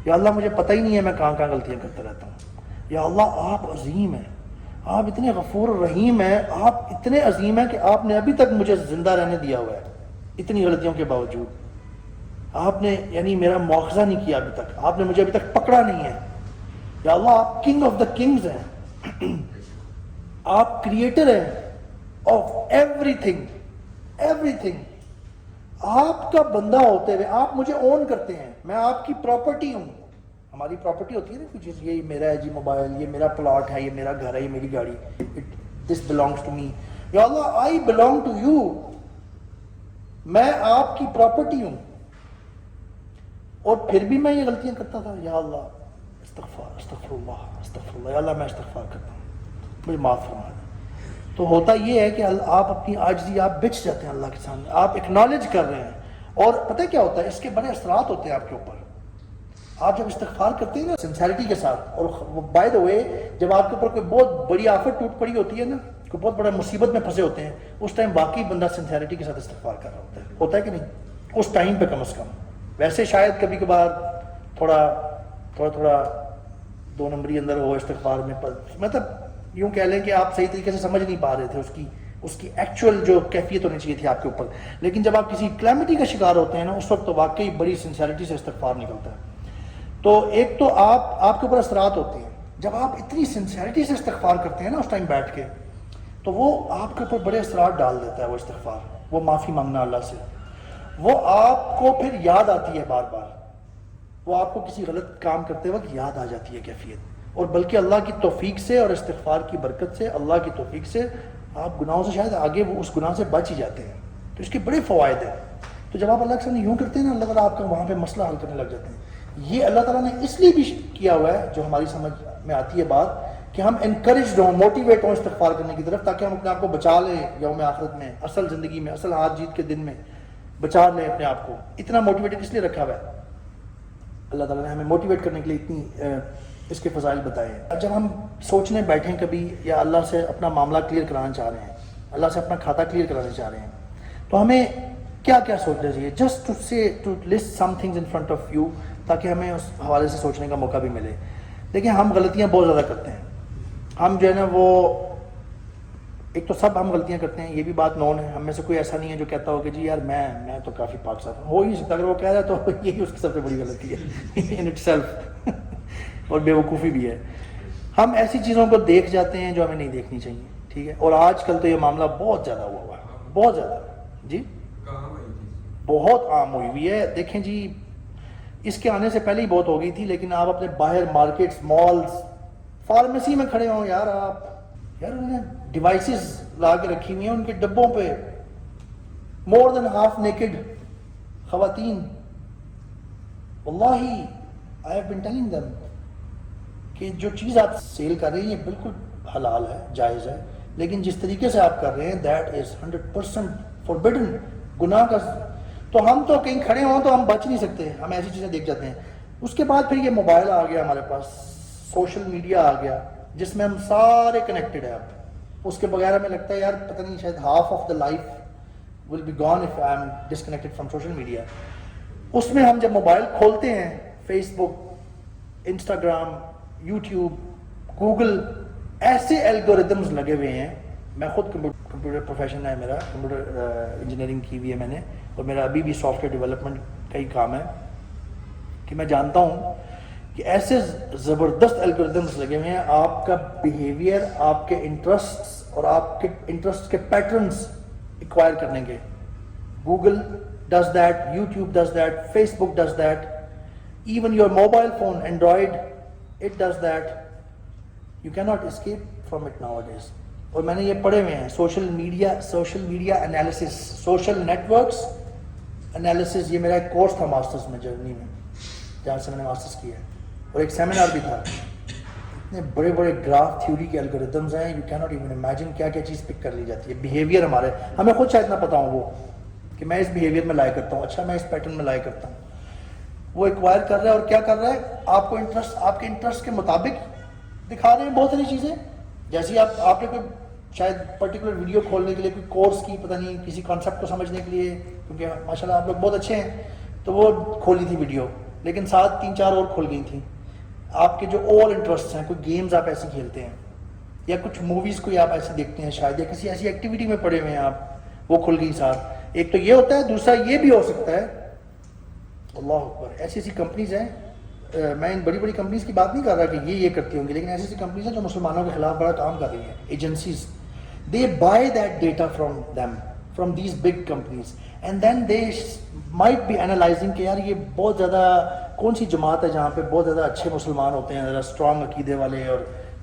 یا اللہ مجھے پتہ ہی نہیں ہے میں کہاں کہاں غلطیاں کرتا رہتا ہوں، یا اللہ آپ عظیم ہیں، آپ اتنے غفور رحیم ہیں، آپ اتنے عظیم ہیں کہ آپ نے ابھی تک مجھے زندہ رہنے دیا ہوا ہے اتنی غلطیوں کے باوجود، آپ نے یعنی میرا مواخذہ نہیں کیا ابھی تک، آپ نے مجھے ابھی تک پکڑا نہیں ہے، یا اللہ آپ کنگ آف دا کنگز ہیں، آپ کریٹر ہیں آف ایوری تھنگ، آپ کا بندہ ہوتے ہوئے آپ مجھے اون کرتے ہیں، میں آپ کی پراپرٹی ہوں، ہماری پراپرٹی ہوتی ہے نا کچھ چیز، یہ میرا ہے جی موبائل، یہ میرا پلاٹ ہے، یہ میرا گھر ہے، یہ میری گاڑی، دس بلانگس ٹو می، یا اللہ آئی بلانگ ٹو یو، میں آپ کی پراپرٹی ہوں، اور پھر بھی میں یہ غلطیاں کرتا تھا، یا اللہ استغفر اللہ، یا اللہ میں استغفار کرتا ہوں، مجھے معاف فرما دیں۔ تو ہوتا یہ ہے کہ آپ اپنی عاجزی، آپ بچ جاتے ہیں اللہ کے سامنے، آپ اکنالج کر رہے ہیں، اور پتہ کیا ہوتا ہے، اس کے بڑے اثرات ہوتے ہیں آپ کے اوپر۔ آپ جب استغفار کرتے ہیں نا سنسیریٹی کے ساتھ، اور بائی دا وے جب آپ کے اوپر کوئی بہت بڑی آفت ٹوٹ پڑی ہوتی ہے نا، کوئی بہت بڑا مصیبت میں پھنسے ہوتے ہیں، اس ٹائم باقی بندہ سنسیریٹی کے ساتھ استغفار کر رہا ہوتا ہے کہ نہیں؟ اس ٹائم پہ کم از کم، ویسے شاید کبھی کبھار تھوڑا دو نمبری اندر ہو استغفار میں، مطلب یوں کہہ لیں کہ آپ صحیح طریقے سے سمجھ نہیں پا رہے تھے اس کی ایکچوئل جو کیفیت ہونی چاہیے تھی آپ کے اوپر، لیکن جب آپ کسی کلیمٹی کا شکار ہوتے ہیں نا، اس وقت تو واقعی بڑی سنسیریٹی سے استغفار نکلتا ہے۔ تو ایک تو آپ کے اوپر اثرات ہوتے ہیں، جب آپ اتنی سنسیریٹی سے استغفار کرتے ہیں نا اس ٹائم بیٹھ کے، تو وہ آپ کے اوپر بڑے اثرات ڈال دیتا ہے وہ استغفار، وہ معافی مانگنا اللہ سے، وہ آپ کو پھر یاد آتی ہے بار بار، وہ آپ کو کسی غلط کام کرتے وقت یاد آ جاتی ہے کیفیت، اور بلکہ اللہ کی توفیق سے اور استغفار کی برکت سے، اللہ کی توفیق سے آپ گناہوں سے شاید آگے وہ اس گناہ سے بچ ہی جاتے ہیں، تو اس کے بڑے فوائد ہیں۔ تو جب آپ اللہ کے سامنے یوں کرتے ہیں نا، اللہ تعالیٰ آپ کا وہاں پہ مسئلہ حل کرنے لگ جاتے ہیں۔ یہ اللہ تعالیٰ نے اس لیے بھی کیا ہوا ہے، جو ہماری سمجھ میں آتی ہے بات، کہ ہم انکریجڈ ہوں، موٹیویٹ ہوں استغفار کرنے کی طرف، تاکہ ہم اپنے آپ کو بچا لیں یوم آخرت میں، اصل زندگی میں، اصل ہار جیت کے دن میں بچا لیں اپنے آپ کو۔ اتنا موٹیویٹڈ اس لیے رکھا ہوا ہے اللہ تعالیٰ نے ہمیں موٹیویٹ کرنے کے لیے اتنی اس کے فضائل بتائے ہیں۔ جب ہم سوچنے بیٹھیں کبھی، یا اللہ سے اپنا معاملہ کلیئر کرانا چاہ رہے ہیں، اللہ سے اپنا کھاتا کلیئر کرانا چاہ رہے ہیں، تو ہمیں کیا کیا سوچنا چاہیے؟ Just to list some things in front of you, تاکہ ہمیں اس حوالے سے سوچنے کا موقع بھی ملے۔ دیکھیں ہم غلطیاں بہت زیادہ کرتے ہیں، ہم جو ہے نا وہ ایک تو سب ہم غلطیاں کرتے ہیں، یہ بھی بات نون ہے، ہم میں سے کوئی ایسا نہیں ہے جو کہتا ہو کہ جی یار میں تو کافی پاک صاف ہوں، ہو ہی نہیں سکتا، اگر وہ کہہ رہا ہے تو یہی اس کی سب سے بڑی غلطی ہے ان اٹ سیلف، اور بیوقوفی بھی ہے۔ ہم ایسی چیزوں کو دیکھ جاتے ہیں جو ہمیں نہیں دیکھنی چاہیے، ٹھیک ہے، اور آج کل تو یہ معاملہ بہت زیادہ ہوا ہے، بہت زیادہ جی، بہت عام ہوئی ہوئی ہے۔ دیکھیں جی، اس کے آنے سے پہلے ہی بہت ہو گئی تھی، لیکن آپ اپنے باہر مارکیٹس، مالز، فارمیسی میں کھڑے ہوں یار، آپ یار انہوں نے ڈیوائسز لا کے رکھی ہوئی ہیں ان کے ڈبوں پہ, مور دین ہاف نیکڈ خواتین. واللہ I have been telling them کہ جو چیز آپ سیل کر رہے ہیں یہ بالکل حلال ہے, جائز ہے, لیکن جس طریقے سے آپ کر رہے ہیں دیٹ از 100% فوربڈن, گناہ کا. تو ہم تو کہیں کھڑے ہوں تو ہم بچ نہیں سکتے, ہم ایسی چیزیں دیکھ جاتے ہیں. اس کے بعد پھر یہ موبائل آ گیا ہمارے پاس, سوشل میڈیا آ گیا جس میں ہم سارے کنیکٹڈ ہیں. اب اس کے بغیر ہمیں لگتا ہے یار پتہ نہیں شاید half of the life will be gone if I am disconnected from social media. اس میں ہم جب موبائل کھولتے ہیں, Facebook, Instagram, YouTube, Google, ایسے الگوریدمز لگے ہوئے ہیں. میں خود کمپیوٹر پروفیشن ہے میرا, کمپیوٹر انجینئرنگ کی ہوئی ہے میں نے, اور میرا ابھی بھی سافٹ ویئر ڈیولپمنٹ کا ہی کام ہے, کہ میں جانتا ہوں کہ ایسے زبردست الگوریدمز لگے ہوئے ہیں آپ کا بیہیویئر, آپ کے انٹرسٹس اور آپ کے انٹرسٹ کے پیٹرنز ایکوائر کرنے کے. Google does that, YouTube does that, Facebook does that, even your mobile phone, Android, it does that. You cannot escape from it nowadays. اور میں نے یہ پڑھے ہوئے ہیں social media analysis, social networks analysis. یہ میرا ایک کورس تھا ماسٹرز میں جرمنی میں, جہاں سے میں نے ماسٹرز کیا ہے, اور ایک سیمینار بھی تھا. اتنے بڑے بڑے گراف تھیوری کے الگوریدمز ہیں, یو کی ناٹ ایون امیجن کیا کیا چیز پک کر لی جاتی ہے. بیہیویئر ہمارے, ہمیں خود شاید نہ پتا ہوں وہ کہ میں اس بیہیویئر میں لائے کرتا ہوں, اچھا میں اس پیٹرن میں لائے کرتا ہوں. وہ ایکوائر کر رہا ہے اور کیا کر رہا ہے, آپ کو انٹرسٹ, آپ کے انٹرسٹ کے مطابق دکھا رہے ہیں بہت ساری چیزیں. جیسے آپ نے کوئی شاید پرٹیکولر ویڈیو کھولنے کے لیے, کوئی کورس کی پتہ نہیں کسی کانسیپٹ کو سمجھنے کے لیے, کیونکہ ماشاء اللہ آپ لوگ بہت اچھے ہیں, تو وہ کھولی تھی ویڈیو, لیکن ساتھ 3-4 اور کھول گئی تھیں. آپ کے جو اور انٹرسٹ ہیں, کوئی گیمز آپ ایسے کھیلتے ہیں, یا کچھ موویز کوئی آپ ایسے دیکھتے ہیں شاید, یا کسی ایسی ایکٹیویٹی میں پڑے ہوئے ہیں آپ, وہ کھل گئی ساتھ. ایک تو یہ ہوتا ہے, دوسرا یہ بھی ہو سکتا ہے, اللہ اکبر, ایسی ایسی کمپنیز ہیں, میں ان بڑی بڑی کمپنیز کی بات نہیں کر رہا کہ یہ کرتی ہوں گی, لیکن ایسی ایسی کمپنیز ہیں جو مسلمانوں کے خلاف بڑا کام کر رہی ہیں, agencies. They buy that data from them, from these big companies, and then they might be analysing کہ یار یہ بہت زیادہ کون سی جماعت ہے جہاں پہ بہت زیادہ اچھے مسلمان ہوتے ہیں, ذرا اسٹرانگ عقیدے والے اور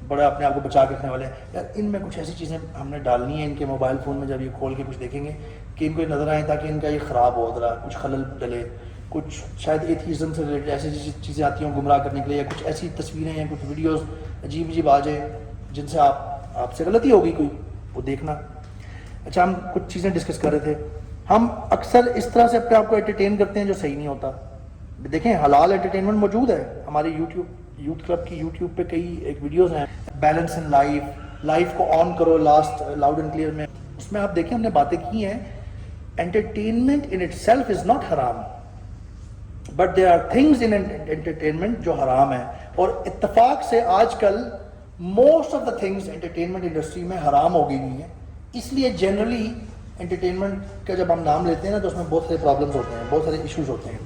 بڑا اپنے آپ کو بچا کے رکھنے والے ہیں. یار ان میں کچھ ایسی چیزیں ہم نے ڈالنی ہیں ان کے موبائل فون میں, جب یہ کھول کے کچھ دیکھیں گے کہ ان کو نظر آئیں تاکہ ان کا یہ خراب ہو, ذرا کچھ خلل ڈلے, کچھ شاید ایتھیزم سے ریلیٹڈ ایسی چیزیں آتی ہوں گمراہ کرنے کے لیے, یا کچھ ایسی تصویریں یا کچھ ویڈیوز عجیب عجیب آ جائیں جن سے آپ سے غلطی ہوگی کوئی, وہ دیکھنا. اچھا, ہم کچھ چیزیں ڈسکس کر رہے تھے. ہم اکثر اس طرح سے اپنے آپ کو انٹرٹین کرتے ہیں جو صحیح نہیں ہوتا. دیکھیں حلال انٹرٹینمنٹ موجود ہے ہمارے یوتھ کلب کی یوٹیوب پہ کئی ایک ویڈیوز ہیں, بیلنس ان لائف کو آن کرو لاسٹ لاؤڈ اینڈ کلیئر میں, اس میں آپ دیکھیں ہم نے باتیں کی ہیں. Entertainment in itself is not حرام, but there are things in entertainment جو حرام ہیں, اور اتفاق سے آج کل most of the things entertainment industry میں حرام ہو گئی ہیں. اس لیے جنرلی انٹرٹینمنٹ کا جب ہم نام لیتے ہیں نا تو اس میں بہت سارے پرابلمس ہوتے ہیں, بہت سارے ایشوز ہوتے ہیں.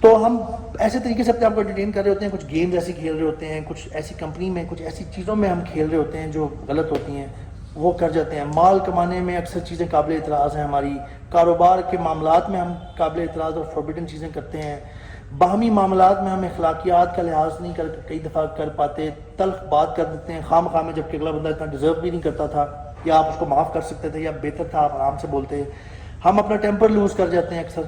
تو ہم ایسے طریقے سے اپنے آپ کو انٹرٹین کر رہے ہوتے ہیں, کچھ گیمز ایسی کھیل رہے ہوتے ہیں, کچھ ایسی کمپنی میں کچھ ایسی چیزوں میں ہم کھیل رہے ہوتے ہیں جو غلط ہوتی ہیں, وہ کر جاتے ہیں. مال کمانے میں اکثر چیزیں قابل اعتراض ہیں ہماری, کاروبار کے معاملات میں ہم قابل اعتراض اور فوربڈن چیزیں کرتے ہیں, باہمی معاملات میں ہم اخلاقیات کا لحاظ نہیں کئی دفعہ کر پاتے, تلخ بات کر دیتے ہیں خام خواہ میں, جبکہ اگلا بندہ اتنا ڈیزرو بھی نہیں کرتا تھا, یا آپ اس کو معاف کر سکتے تھے, یا بہتر تھا آپ آرام سے بولتے. ہم اپنا ٹیمپر لوز کر جاتے ہیں, اکثر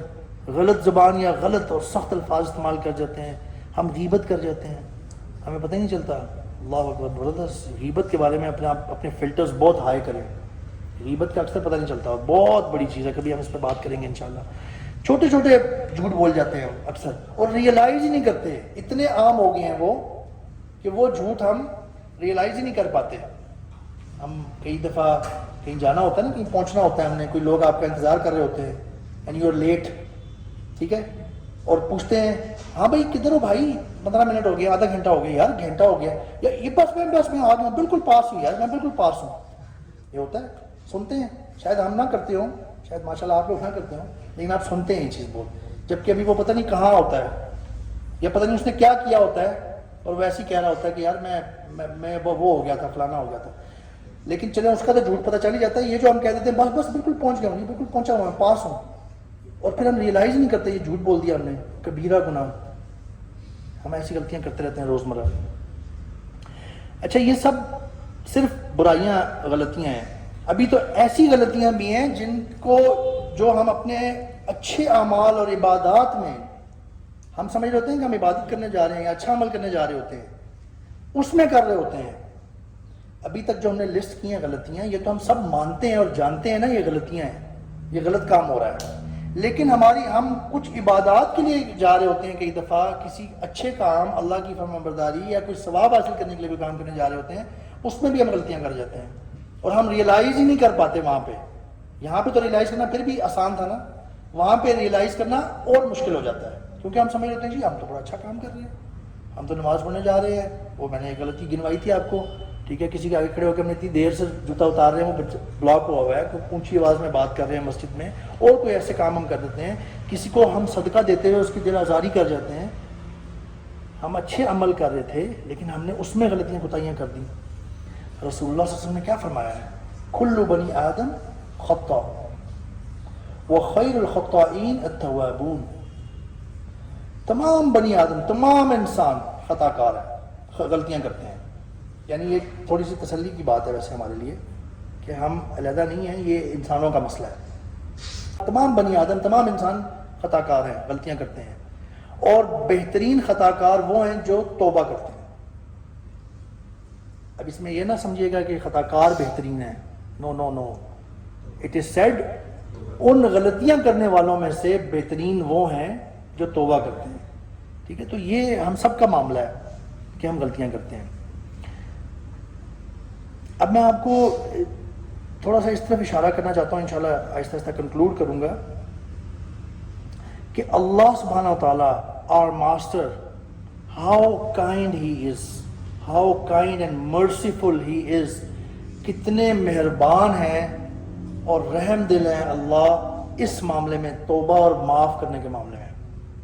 غلط زبان یا غلط اور سخت الفاظ استعمال کر جاتے ہیں, ہم غیبت کر جاتے ہیں, ہمیں پتہ ہی نہیں چلتا. اللہ اکبر, زبردست. غیبت کے بارے میں اپنے فلٹرز بہت ہائی کریں, غیبت کا اکثر پتہ نہیں چلتا, اور بہت بڑی چیز ہے, کبھی ہم اس پہ بات کریں گے انشاءاللہ. چھوٹے چھوٹے جھوٹ بول جاتے ہیں اکثر, اور ریئلائز ہی نہیں کرتے, اتنے عام ہو گئے ہیں وہ کہ وہ جھوٹ ہم ریئلائز ہی نہیں کر پاتے. ہم کئی دفعہ کہیں جانا ہوتا ہے نا, کہیں پہنچنا ہوتا ہے ہم نے, کوئی لوگ آپ کا انتظار کر رہے ہوتے ہیں, اینڈ یو آر لیٹ, ٹھیک ہے, اور پوچھتے ہیں ہاں بھائی کدھر ہو بھائی, 15 منٹ ہو گیا, آدھا گھنٹہ ہو گیا, یار گھنٹہ ہو گیا, یا یہ بس میں آ گیا, بالکل پاس ہوں یار, میں بالکل پاس ہوں. یہ ہوتا ہے, سنتے ہیں, شاید ہم نہ کرتے ہوں, شاید ماشاءاللہ آپ لوگ نہ کرتے ہوں, لیکن آپ سنتے ہیں یہ چیز بہت, جبکہ ابھی وہ پتہ نہیں کہاں ہوتا ہے, یا پتہ نہیں اس نے کیا کیا ہوتا ہے, اور ویسے ہی کہہ رہا ہوتا ہے کہ یار میں وہ ہو گیا تھا, فلانا ہو گیا تھا. لیکن چلیں اس کا تو جھوٹ پتہ چل ہی جاتا ہے. یہ جو ہم کہہ دیتے ہیں بس بالکل پہنچ گیا ہوں, بالکل پہنچا ہوں, پاس ہوں, اور پھر ہم ریئلائز نہیں کرتے یہ جھوٹ بول دیا ہم نے, کبیرہ گناہ. ہم ایسی غلطیاں کرتے رہتے ہیں روزمرہ. اچھا, یہ سب صرف برائیاں غلطیاں ہیں. ابھی تو ایسی غلطیاں بھی ہیں جن کو جو ہم اپنے اچھے اعمال اور عبادات میں ہم سمجھ رہے ہوتے ہیں کہ ہم عبادت کرنے جا رہے ہیں یا اچھا عمل کرنے جا رہے ہوتے ہیں, اس میں کر رہے ہوتے ہیں. ابھی تک جو ہم نے لسٹ کی ہیں غلطیاں, یہ تو ہم سب مانتے ہیں اور جانتے ہیں نا یہ غلطیاں ہیں, یہ غلط کام ہو رہا ہے. لیکن ہم کچھ عبادات کے لیے جا رہے ہوتے ہیں, کئی دفعہ کسی اچھے کام, اللہ کی فرمانبرداری یا کوئی ثواب حاصل کرنے کے لیے کوئی کام کرنے جا رہے ہوتے ہیں, اس میں بھی ہم غلطیاں کر جاتے ہیں اور ہم ریئلائز ہی نہیں کر پاتے وہاں پہ. یہاں پہ تو ریئلائز کرنا پھر بھی آسان تھا نا, وہاں پہ ریئلائز کرنا اور مشکل ہو جاتا ہے, کیونکہ ہم سمجھ لیتے ہیں جی ہم تو بڑا اچھا کام کر رہے ہیں, ہم تو نماز پڑھنے جا رہے ہیں. وہ میں نے ایک غلطی گنوائی تھی آپ کو, ٹھیک ہے, کسی کے آگے کھڑے ہو کے ہم نے اتنی دیر سے جوتا اتار رہے ہیں, وہ بلاک ہوا ہوا ہے, کوئی اونچی آواز میں بات کر رہے ہیں مسجد میں, اور کوئی ایسے کام ہم کر دیتے ہیں, کسی کو ہم صدقہ دیتے ہوئے اس کی دل آزاری کر جاتے ہیں. ہم اچھے عمل کر رہے تھے لیکن ہم نے اس میں غلطیاں کوتاہیاں کر دی. رسول اللہ صلی اللہ علیہ وسلم نے کیا فرمایا ہے, کل بنی آدم خطاء وخیر الخطائین التوابون. تمام بنی آدم, تمام انسان خطا کار ہیں, غلطیاں کرتے ہیں. یعنی یہ تھوڑی سی تسلی کی بات ہے ویسے ہمارے لیے کہ ہم علیحدہ نہیں ہیں, یہ انسانوں کا مسئلہ ہے. تمام بنی آدم, تمام انسان خطا کار ہیں, غلطیاں کرتے ہیں, اور بہترین خطا کار وہ ہیں جو توبہ کرتے ہیں. اب اس میں یہ نہ سمجھیے گا کہ خطا کار بہترین ہے, نو نو نو, اٹ از سیڈ ان غلطیاں کرنے والوں میں سے بہترین وہ ہیں جو توبہ کرتے ہیں. ٹھیک ہے, تو یہ ہم سب کا معاملہ ہے کہ ہم غلطیاں کرتے ہیں. اب میں آپ کو تھوڑا سا اس طرف اشارہ کرنا چاہتا ہوں, انشاءاللہ آہستہ آہستہ کنکلوڈ کروں گا, کہ اللہ سبحانہ و تعالیٰ our master, how kind he is, how kind and merciful he is, کتنے مہربان ہیں اور رحم دل ہیں اللہ اس معاملے میں, توبہ اور معاف کرنے کے معاملے میں.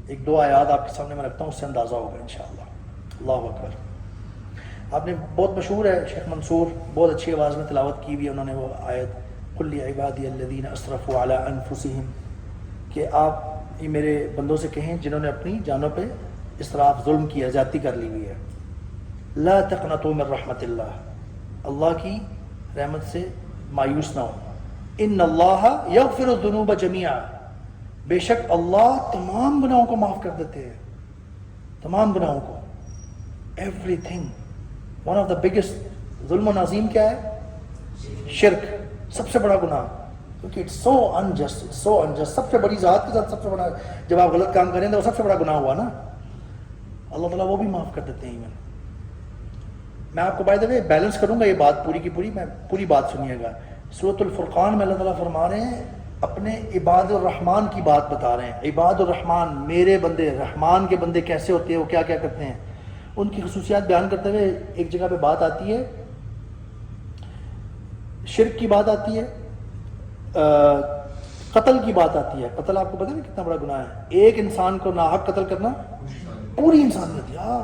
ایک دو آیات آپ کے سامنے میں رکھتا ہوں, اس سے اندازہ ہوگا انشاءاللہ. اللہ اکبر. آپ نے بہت مشہور ہے, شیخ منصور بہت اچھی آواز میں تلاوت کی ہوئی ہے انہوں نے وہ آیت, قل لعبادی الذین اسرفوا علی انفسہم, کہ آپ یہ میرے بندوں سے کہیں جنہوں نے اپنی جانوں پہ اسراف, ظلم کیا, زیادتی کر لی ہوئی ہے, لا تقنطوا من رحمت اللہ, اللہ کی رحمت سے مایوس نہ ہو. ان اللہ یغفر الذنوب جميعا, بے شک اللہ تمام گناہوں کو معاف کر دیتے ہیں, تمام گناہوں کو. Every thing. One of the biggest ظلم و عظیم کیا ہے؟ شرک, سب سے بڑا گناہ, کیونکہ it's so unjust, so unjust. سب سے بڑی ذات کے ساتھ سب سے بڑا, جب آپ غلط کام کریں تو وہ سب سے بڑا گناہ ہوا نا, اللہ تعالیٰ وہ بھی معاف کر دیتے ہیں. میں آپ کو بائی دا وے بیلنس کروں گا یہ بات پوری کی پوری, میں پوری بات سنیے گا. سورۃ الفرقان میں اللہ تعالیٰ فرما رہے ہیں, اپنے عباد الرحمن کی بات بتا رہے ہیں. عباد الرحمن, میرے بندے, رحمان کے بندے کیسے ہوتے ہیں, وہ کیا کیا کرتے ہیں, ان کی خصوصیات بیان کرتے ہوئے ایک جگہ پہ بات آتی ہے, شرک کی بات آتی ہے, قتل کی بات آتی ہے. قتل آپ کو پتہ ہے کتنا بڑا گناہ ہے, ایک انسان کو ناحق قتل کرنا, پوری انسانیت. یار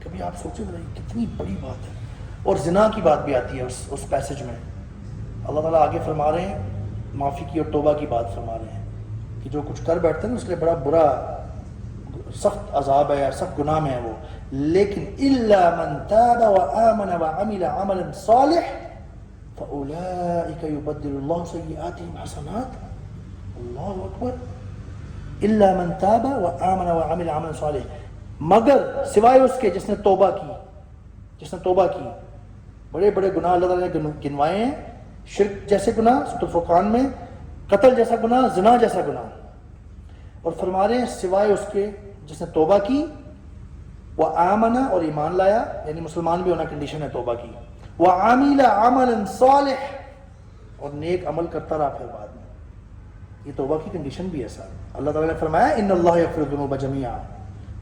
کبھی آپ سوچیں کتنی بڑی بات ہے. اور زنا کی بات بھی آتی ہے اس پیسج میں. اللہ تعالیٰ آگے فرما رہے ہیں, معافی کی اور توبہ کی بات فرما رہے ہیں کہ جو کچھ کر بیٹھتے ہیں نا اس کے لیے بڑا برا سخت عذاب ہے, سخت گناہ میں ہے وہ. لیکن الا من تاب وآمن وعمل عملا صالح فاولئک یبدل اللہ سیئاتہم حسنات. اللہ اکبر. الا من تاب وآمن وعمل عملا صالح, مگر سوائے اس کے جس نے توبہ کی, جس نے توبہ کی. بڑے بڑے گناہ اللہ تعالیٰ نے گنوائے ہیں, شرک جیسے گناہ سورۃ الفرقان میں, قتل جیسا گناہ, زنا جیسا گناہ, اور فرما رہے ہیں سوائے اس کے جس نے توبہ کی, وآمن, اور ایمان لایا, یعنی مسلمان بھی ہونا کنڈیشن ہے توبہ کی, وعمل عملا صالح, اور نیک عمل کرتا رہا پھر بعد میں. یہ توبہ کی کنڈیشن بھی ہے سر. اللہ تعالیٰ نے فرمایا ان اللہ یغفر الذنوب جميعا,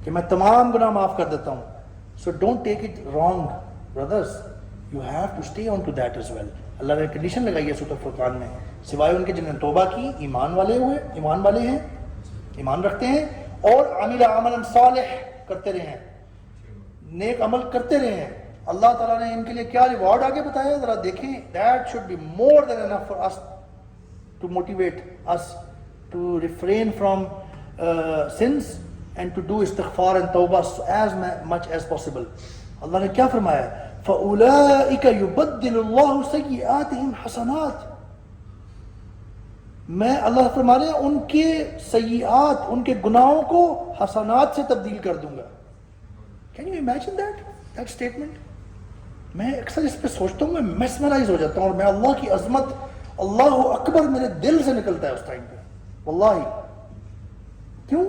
کہ میں تمام گناہ معاف کر دیتا ہوں. So don't take it wrong brothers, you have to stay on to that as well. اللہ نے کنڈیشن لگائی ہے سورۃ الفرقان میں, سوائے ان کے جنہوں نے توبہ کی, ایمان والے ہوئے, ایمان والے ہیں, ایمان رکھتے ہیں, اور عمل عملا صالح کرتے رہے ہیں, نیک عمل کرتے رہے ہیں. اللہ تعالیٰ نے ان کے لیے کیا ریوارڈ آگے بتایا ذرا دیکھیں. That should be more than enough for us to motivate us to refrain from sins and to do استغفار اینڈ توبہ ایز مچ ایز پاسبل. اللہ نے کیا فرمایا, فَأُولَئِكَ يُبَدِّلُ اللَّهُ سَيِّئَاتِهِمْ حَسَنَاتٍ. میں اللہ فرما رہے ہیں ان کے سیئات، ان کے گناہوں کو حسنات سے تبدیل کر دوں گا. Can you imagine that statement? میں اکثر اس پہ سوچتا ہوں، میں میسمرائز ہو جاتا ہوں، اور میں اللہ کی عظمت، اللہ اکبر میرے دل سے نکلتا ہے اس ٹائم پہ واللہ. کیوں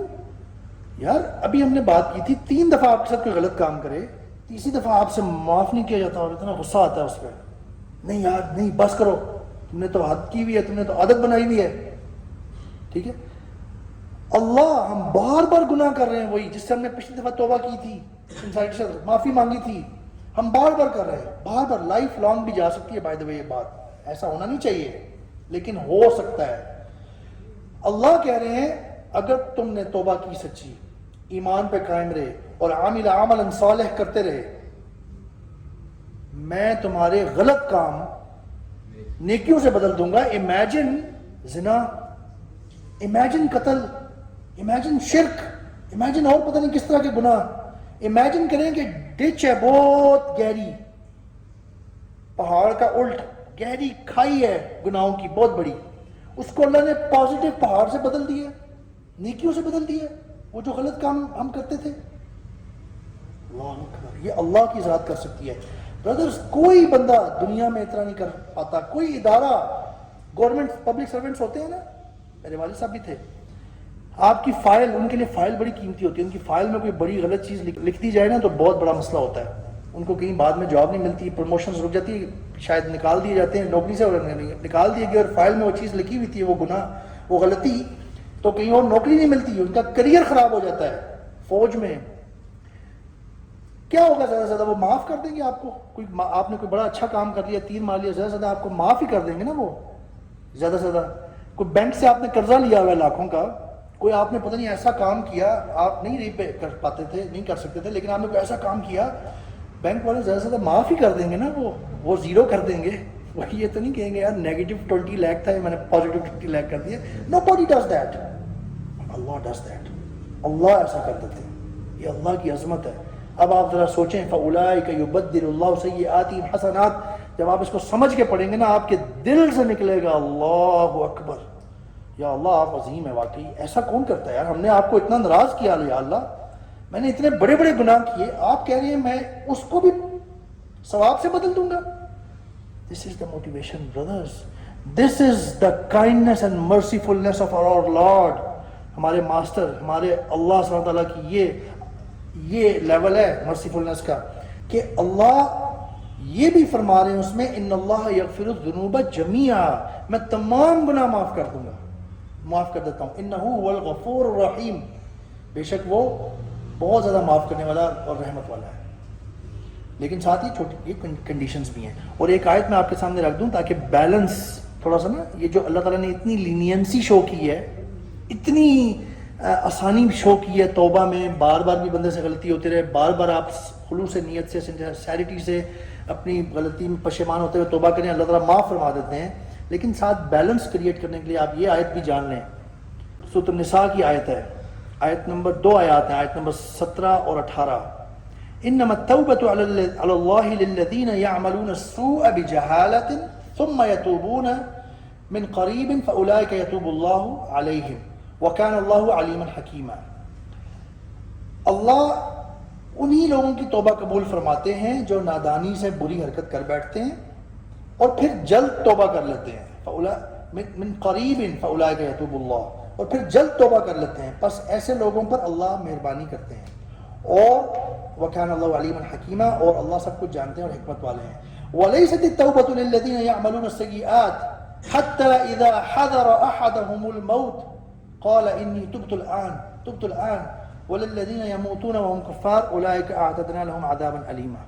یار؟ ابھی ہم نے بات کی تھی 3 دفعہ آپ کے ساتھ کوئی غلط کام کرے، تیسری دفعہ آپ سے معاف نہیں کیا جاتا، اور اتنا غصہ آتا ہے اس پہ. نہیں یار نہیں، بس کرو، تم نے تو حد کی ہوئی ہے، تم نے تو عادت بنائی ہوئی ہے. ٹھیک ہے، اللہ ہم بار بار گناہ کر رہے ہیں، وہی جس سے ہم نے پچھلی دفعہ توبہ کی تھی، انسائٹ سے معافی مانگی تھی، ہم بار بار کر رہے ہیں، بار بار. لائف لانگ بھی جا سکتی ہے بائی دا وے، یہ بات ایسا ہونا نہیں چاہیے لیکن ہو سکتا ہے. اللہ کہہ رہے ہیں اگر تم نے توبہ کی سچی، ایمان پہ قائم رہے اور عامل عملا صالح کرتے رہے، میں تمہارے غلط کام نیکیوں سے بدل دوں گا. امیجن زنا، امیجن قتل، امیجن شرک، امیجن اور پتہ نہیں کس طرح کے گناہ. امیجن کریں کہ ڈچ ہے بہت گہری، پہاڑ کا الٹ گہری کھائی ہے گناہوں کی بہت بڑی، اس کو اللہ نے پازیٹیو پہاڑ سے بدل دیا، نیکیوں سے بدل دیا. وہ جو غلط کام ہم کرتے تھے، اللہ اکبر، یہ اللہ کی ذات کر سکتی ہے. برادرز، کوئی بندہ دنیا میں اتنا نہیں کر پاتا. کوئی ادارہ، گورنمنٹ پبلک سرونٹس ہوتے ہیں نا، میرے والد صاحب بھی تھے، آپ کی فائل، ان کے لیے فائل بڑی قیمتی ہوتی ہے. ان کی فائل میں کوئی بڑی غلط چیز لکھ دی جائے نا تو بہت بڑا مسئلہ ہوتا ہے. ان کو کہیں بعد میں جاب نہیں ملتی، پروموشنز رک جاتی، شاید نکال دیے جاتے ہیں نوکری سے، اور نکال دیے گئے اور فائل میں وہ چیز لکھی ہوئی تھی، وہ گناہ، وہ غلطی، تو کہیں اور نوکری نہیں ملتی، ان کا کریئر خراب ہو جاتا ہے. فوج میں کیا ہوگا؟ زیادہ سے زیادہ وہ معاف کر دیں گے آپ کو. کوئی آپ نے کوئی بڑا اچھا کام کر لیا، تیر مار لیا، زیادہ سے زیادہ آپ کو معاف ہی کر دیں گے نا وہ، زیادہ سے زیادہ. کوئی بینک سے آپ نے قرضہ لیا ہوا ہے لاکھوں کا، کوئی آپ نے پتہ نہیں ایسا کام کیا، آپ نہیں ری کر پاتے تھے، نہیں کر سکتے تھے، لیکن آپ نے کوئی ایسا کام کیا، بینک والے زیادہ سے زیادہ معاف ہی کر دیں گے نا، وہ زیرو کر دیں گے. وہ یہ تو نہیں کہیں گے یار نیگیٹو 20 لاکھ تھا، میں نے پازیٹیو 20 لاکھ کر دیا. نو باڈی ڈز دیٹ، اللہ ڈز دیٹ. اللہ ایسا کر دیتے ہیں، یہ اللہ کی عظمت ہے. اب آپ ذرا سوچیں، فَأُولَٰئِكَ يُبَدِّلُ اللَّهُ سَيِّئَاتِهِمْ حَسَنَاتٍ. جب آپ اس کو سمجھ کے پڑھیں گے نا، آپ کے دل سے نکلے گا اللہ اکبر، یا اللہ آپ عظیم ہے واقعی. ایسا کون کرتا ہے یار؟ ہم نے آپ کو اتنا ناراض کیا، یا اللہ میں نے اتنے بڑے بڑے گناہ کیے، آپ کہہ رہے ہیں میں اس کو بھی ثواب سے بدل دوں گا. This is the motivation, brothers. This is the kindness and mercifulness of our Lord. ہمارے ماسٹر، ہمارے اللہ سبحانہ تعالیٰ کی یہ لیول ہے مرسیفلنس کا، کہ اللہ یہ بھی فرما رہے ہیں اس میں، ان اللہ یغفر الذنوب جمیعا، میں تمام گناہ معاف کر دوں گا، معاف کر دیتا ہوں. انہ هو الغفور الرحیم، بے شک وہ بہت زیادہ معاف کرنے والا اور رحمت والا ہے. لیکن ساتھ ہی چھوٹی یہ کنڈیشنز بھی ہیں. اور ایک آیت میں آپ کے سامنے رکھ دوں تاکہ بیلنس تھوڑا سا نا، یہ جو اللہ تعالیٰ نے اتنی لینینسی شو کی ہے، اتنی آسانی شو کی ہے توبہ میں، بار بار بھی بندے سے غلطی ہوتی رہے، بار بار آپ خلوص نیت سے، سنسیریٹی سے اپنی غلطی میں پشیمان ہوتے ہوئے توبہ کریں، اللہ تعالیٰ معاف فرما دیتے ہیں. لیکن ساتھ بیلنس کریٹ کرنے کے لیے آپ یہ آیت بھی جان لیں. سورۃ النساء کی آیت ہے، آیت نمبر 2 آیات ہیں، آیت نمبر 17 اور 18. انما التوبة على الله للذين يعملون السوء بجهالة ثم يتوبون من قريب فأولئك يتوب الله عليهم وكان الله عليما حكيما. اللہ انہی لوگوں کی توبہ قبول فرماتے ہیں جو نادانی سے بری حرکت کر بیٹھتے ہیں اور پھر جلد توبہ کر لیتے ہیں. من قریب فاولئک یتوب اللہ، اور پھر جلد توبہ کر لیتے ہیں، پس ایسے لوگوں پر اللہ مہربانی کرتے ہیں. اور وکان اللہ علیما حکیما، اور اللہ سب کچھ جانتے ہیں اور حکمت والے ہیں. ولیست التوبۃ للذین یعملون السیئات حتی اذا حضر احدهم الموت قال انی تبت الآن وللذین یموتون وهم کفار اولئک اعتدنا لهم عذابا علیما.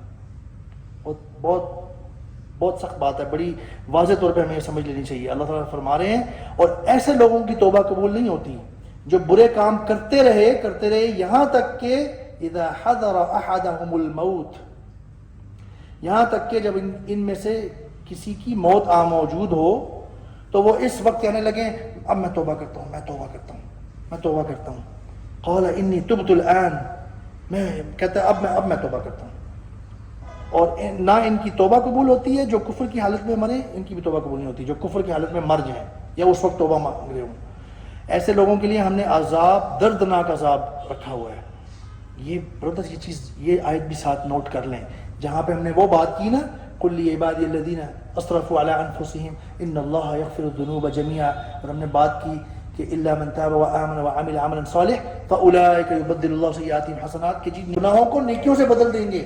بہت سخت بات ہے، بڑی واضح طور پہ ہمیں یہ سمجھ لینی چاہیے. اللہ تعالیٰ فرما رہے ہیں اور ایسے لوگوں کی توبہ قبول نہیں ہوتی جو برے کام کرتے رہے یہاں تک کہ اذا حضر احدهم الموت، یہاں تک کہ جب ان میں سے کسی کی موت موجود ہو تو وہ اس وقت کہنے لگے اب میں توبہ کرتا ہوں. قال انی تبت الآن، میں کہتا ہے اب میں توبہ کرتا ہوں. اور نہ ان کی توبہ قبول ہوتی ہے، جو کفر کی حالت میں مرے ان کی بھی توبہ قبول نہیں ہوتی، جو کفر کی حالت میں مر جائیں یا اس وقت توبہ مانگ رہے ہوں، ایسے لوگوں کے لیے ہم نے عذاب، دردناک عذاب رکھا ہوا ہے۔ یہ برادرز، یہ چیز، یہ آیت بھی ساتھ نوٹ کر لیں، جہاں پہ ہم نے وہ بات کی نا، قل لعبادی الذین اسرفوا علی انفسہم ان اللہ یغفر الذنوب جميعا، اور ہم نے بات کی کہ الا من تاب وآمن وعمل عملا صالح فاولئک یبدل اللہ سیئاتہم حسنات، کہ جن گناہوں کو نیکیوں سے بدل دیں گے۔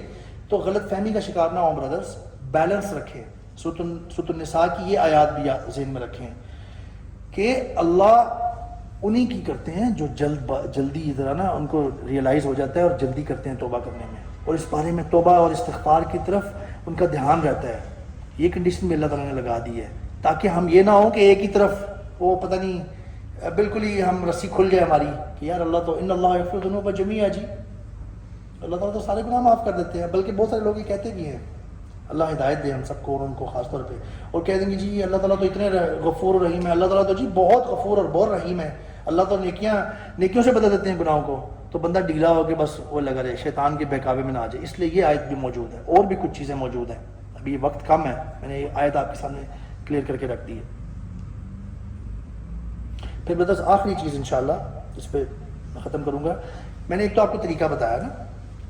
تو غلط فہمی کا شکار نہ ہوں برادرز، بیلنس رکھیں، سورۃ النساء کی یہ آیات بھی ذہن میں رکھیں کہ اللہ انہی کی کرتے ہیں جو جلدی ذرا نا ان کو ریئلائز ہو جاتا ہے اور جلدی کرتے ہیں توبہ کرنے میں، اور اس بارے میں توبہ اور استغفار کی طرف ان کا دھیان رہتا ہے۔ یہ کنڈیشن بھی اللہ تعالیٰ نے لگا دی ہے تاکہ ہم یہ نہ ہوں کہ ایک ہی طرف وہ پتہ نہیں بالکل ہی ہم رسی کھل جائے ہماری کہ یار اللہ تو ان اللہ یغفر الذنوب جميعا، جی اللہ تعالیٰ تو سارے گناہ معاف کر دیتے ہیں، بلکہ بہت سارے لوگ یہ کہتے بھی ہیں، اللہ ہدایت دے ہم سب کو اور ان کو خاص طور پہ، اور کہہ دیں گے جی اللہ تعالیٰ تو اتنے غفور و رحیم ہے، اللہ تعالیٰ تو جی بہت غفور اور بہت رحیم ہے، اللہ تو نیکیوں سے بدل دیتے ہیں گناہوں کو، تو بندہ ڈھیلا ہو کے بس وہ لگا رہے، شیطان کے بہکاوے میں نہ آ جائے۔ اس لیے یہ آیت بھی موجود ہے، اور بھی کچھ چیزیں موجود ہیں، ابھی یہ وقت کم ہے، میں نے یہ آیت آپ کے سامنے کلیئر کر کے رکھ دی ہے۔ پھر بس آخری چیز انشاءاللہ اس پہ ختم کروں گا، میں نے ایک تو آپ کو طریقہ بتایا نا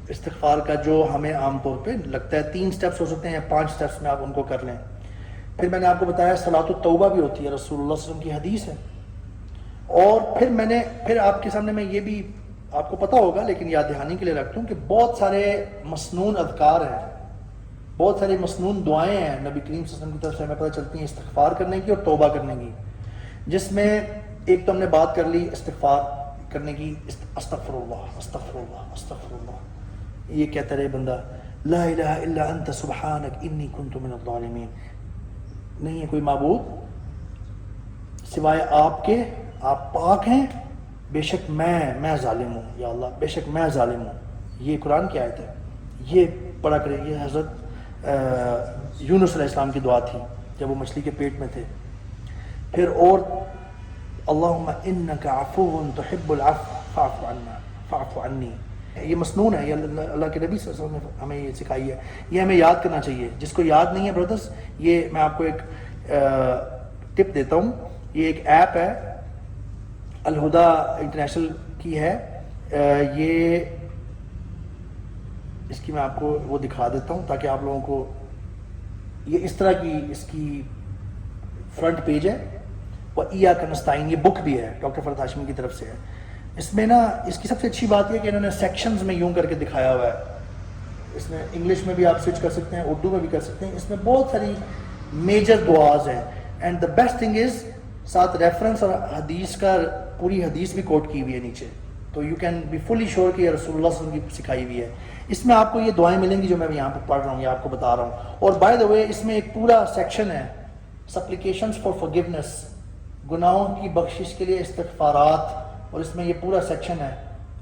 استغفار کا، جو ہمیں عام طور پہ لگتا ہے 3 سٹیپس ہو سکتے ہیں یا 5 سٹیپس میں آپ ان کو کر لیں۔ پھر میں نے آپ کو بتایا صلاۃ التوبہ بھی ہوتی ہے، رسول اللہ صلی اللہ علیہ وسلم کی حدیث ہے، اور پھر آپ کے سامنے میں یہ بھی آپ کو پتہ ہوگا لیکن یاد دہانی کے لیے رکھتا ہوں کہ بہت سارے مسنون اذکار ہیں، بہت ساری مسنون دعائیں ہیں نبی کریم صلی اللہ علیہ وسلم کی طرف سے ہمیں پتہ چلتی ہیں استغفار کرنے کی اور توبہ کرنے کی، جس میں ایک تو ہم نے بات کر لی استغفار کرنے کی، استغفر اللہ استغفر اللہ استغفر اللہ، یہ کہتا رہے بندہ لا الہ الا انت سبحانک انی کنت من الظالمین، نہیں ہے کوئی معبود سوائے آپ کے، آپ پاک ہیں، بے شک میں ظالم ہوں، یا اللہ بے شک میں ظالم ہوں۔ یہ قرآن کی آیت ہے، یہ پڑھا کرے، یہ حضرت یونس علیہ السلام کی دعا تھی جب وہ مچھلی کے پیٹ میں تھے۔ پھر اور اللہم انک عفو تحب العفو فاعف عنا فاعف عنی، یہ مسنون ہے، یہ اللہ کے نبی صلی اللہ علیہ وسلم نے ہمیں یہ سکھائی ہے، یہ ہمیں یاد کرنا چاہیے۔ جس کو یاد نہیں ہے برادرز، یہ میں آپ کو ایک ٹپ دیتا ہوں، یہ ایک ایپ ہے الہدا انٹرنیشنل کی ہے، یہ اس کی میں آپ کو وہ دکھا دیتا ہوں تاکہ آپ لوگوں کو یہ اس طرح کی اس کی فرنٹ پیج ہے، وَإِيَّاكَ نَسْتَعِينُ، یہ بک بھی ہے ڈاکٹر فرحت ہاشمی کی طرف سے ہے۔ اس میں نا اس کی سب سے اچھی بات یہ کہ انہوں نے سیکشنز میں یوں کر کے دکھایا ہوا ہے، اس میں انگلش میں بھی آپ سوئچ کر سکتے ہیں، اردو میں بھی کر سکتے ہیں، اس میں بہت ساری میجر دعاز ہیں، and the best thing is ساتھ ریفرنس اور حدیث کا، پوری حدیث بھی کوٹ کی ہوئی ہے نیچے، تو you can be fully sure کہ یہ رسول اللہ صلی اللہ علیہ وسلم کی سکھائی ہوئی ہے۔ اس میں آپ کو یہ دعائیں ملیں گی جو میں یہاں پہ پڑھ رہا ہوں یا آپ کو بتا رہا ہوں، اور بائی دا وے اس میں ایک پورا سیکشن ہے سپلیکیشنز فار فارگیونیس، گناہوں کی بخشش کے لیے استغفارات، اور اس میں یہ پورا سیکشن ہے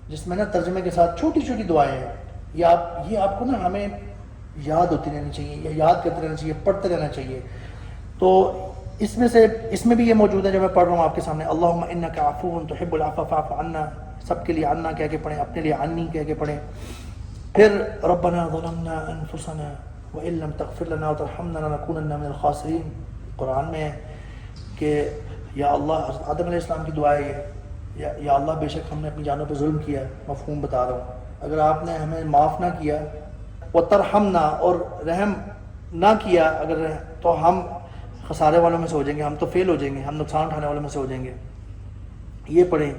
جس میں نا ترجمے کے ساتھ چھوٹی چھوٹی دعائیں ہیں، یہ آپ کو نا ہمیں یاد ہوتی رہنی چاہیے، یا یاد کرتے رہنا چاہیے، پڑھتے رہنا چاہیے۔ تو اس میں بھی یہ موجود ہے جو میں پڑھ رہا ہوں آپ کے سامنے، اللہم انک عفو تحب العفو فاعف عنا، سب کے لیے عنا کہہ کے پڑھیں، اپنے لیے عنی کہہ کے پڑھیں۔ پھر ربنا ظلمنا انفسنا وان لم تغفر لنا وترحمنا لنکونن من الخاسرین، قرآن میں ہے کہ یا اللہ، آدم علیہ السلام کی دعا ہے یہ، یا اللہ بے شک ہم نے اپنی جانوں پہ ظلم کیا، مفہوم بتا رہا ہوں، اگر آپ نے ہمیں معاف نہ کیا، وترحمنا، اور رحم نہ کیا اگر، تو ہم خسارے والوں میں سے ہو جائیں گے، ہم تو فیل ہو جائیں گے، ہم نقصان اٹھانے والوں میں سے ہو جائیں گے۔ یہ پڑھیں۔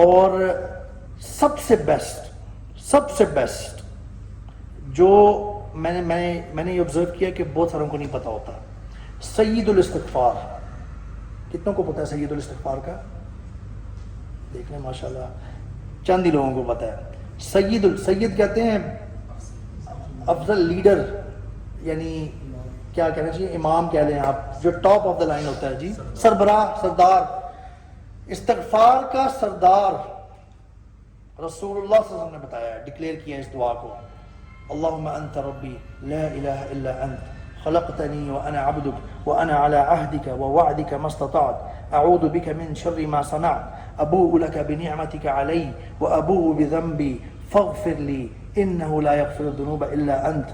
اور سب سے بیسٹ جو میں نے یہ آبزرو کیا کہ بہت ساروں کو نہیں پتہ ہوتا، سید الاستغفار، کتنوں کو پتہ ہے سید الاستغفار کا؟ دیکھ لیں ماشاءاللہ چند ہی لوگوں کو پتہ ہے۔ سید کہتے ہیں افضل لیڈر، یعنی کیا کہنا چاہیے، امام کہہ لیں آپ، جو ٹاپ آف دا لائن ہوتا ہے، جی سربراہ، سردار، استغفار کا سردار رسول اللہ صلی اللہ علیہ وسلم نے بتایا ہے، ڈکلیئر کیا اس دعا کو، اللہم انت ربی لا الہ الا انت خلقتنی وانا عبدک وانا علی عہدک ووعدک ما استطعت اعوذ بک من شر ما صنعت ابوء لک بنعمتک علی وابوء بذنبی فاغفر لی انہ لا یغفر الذنوب الا انت۔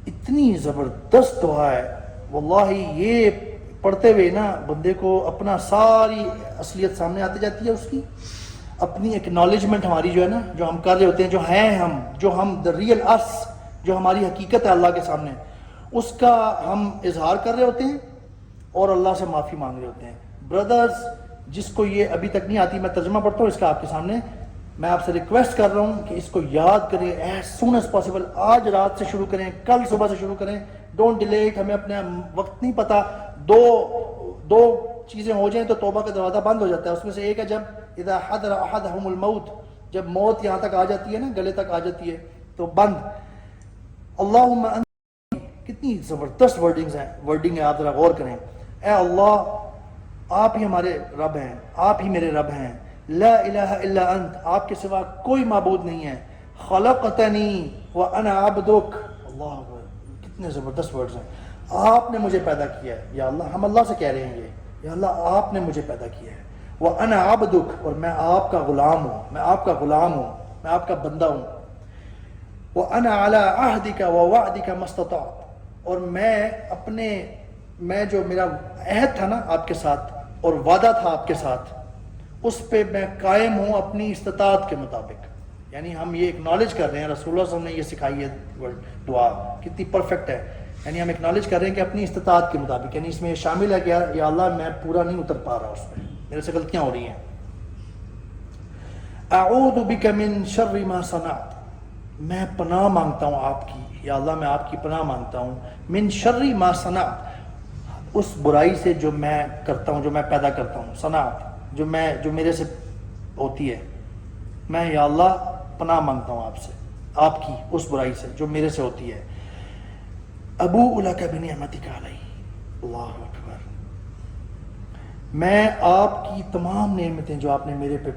اتنی زبردست دعا ہے واللہ، یہ پڑھتے ہوئے نا بندے کو اپنا ساری اصلیت سامنے آتی جاتی ہے، اس کی اپنی ایکنالجمنٹ ہماری جو ہے نا، جو ہم کر رہے ہوتے ہیں، جو ہم دا ریئل اس، جو ہماری حقیقت ہے اللہ کے سامنے، اس کا ہم اظہار کر رہے ہوتے ہیں اور اللہ سے معافی مانگ رہے ہوتے ہیں. بردرز، جس کو یہ ابھی تک نہیں آتی، میں ترجمہ پڑھتا ہوں اس کا آپ کے سامنے. میں آپ سے ریکویسٹ کر رہا ہوں کہ اس کو یاد کریں ایز سون ایز پاسبل. آج رات سے شروع کریں، کل صبح سے شروع کریں. Don't delay it. ہمیں اپنا وقت نہیں پتا. دو چیزیں ہو جائیں تو توبہ کا دروازہ بند ہو جاتا ہے. اس میں سے ایک ہے جب اذا حضر احدهم الموت، جب موت یہاں تک آ جاتی ہے نا، گلے تک آ جاتی ہے تو بند. اللہم انت، کتنی زبردست ورڈنگ ہے، آپ ذرا غور کریں. اے اللہ، آپ ہی ہمارے رب ہیں، آپ ہی میرے رب ہیں. لا الہ الا انت، آپ کے سوا کوئی معبود نہیں ہے. خلقتنی وانا عبدک. اللہ اکبر، کتنے زبردست ورڈز ہیں. آپ نے مجھے پیدا کیا ہے یا اللہ. ہم اللہ سے کہہ رہے ہیں یہ، یا اللہ آپ نے مجھے پیدا کیا ہے. وانا عبدک، اور میں آپ کا غلام ہوں، میں آپ کا غلام ہوں، میں آپ کا بندہ ہوں. وانا علی عہدک ووعدک ما استطعت، اور میں جو میرا عہد تھا نا آپ کے ساتھ اور وعدہ تھا آپ کے ساتھ، اس پہ میں قائم ہوں اپنی استطاعت کے مطابق. یعنی ہم یہ اکنالج کر رہے ہیں، رسول اللہ صلی اللہ علیہ وسلم نے یہ سکھائی ہے دعا، کتنی پرفیکٹ ہے. یعنی ہم اکنالج کر رہے ہیں کہ اپنی استطاعت کے مطابق، یعنی اس میں یہ شامل ہے کہ یا اللہ میں پورا نہیں اتر پا رہا اس میں، میرے سے غلطیاں ہو رہی ہیں. اعوذ بک من شر ما صنعت، میں پناہ مانگتا ہوں آپ کی، یا اللہ میں آپ کی پناہ مانگتا ہوں. من شر ما صنعت، اس برائی سے جو میں کرتا ہوں، جو میں پیدا کرتا ہوں. صنعت، جو میرے سے ہوتی ہے. میں یا اللہ پناہ مانگتا ہوں آپ سے، آپ کی اس برائی سے جو میرے سے ہوتی ہے. ابوء لک بنعمتک علی، اللہ اکبر، میں آپ کی تمام نعمتیں جو آپ نے میرے پہ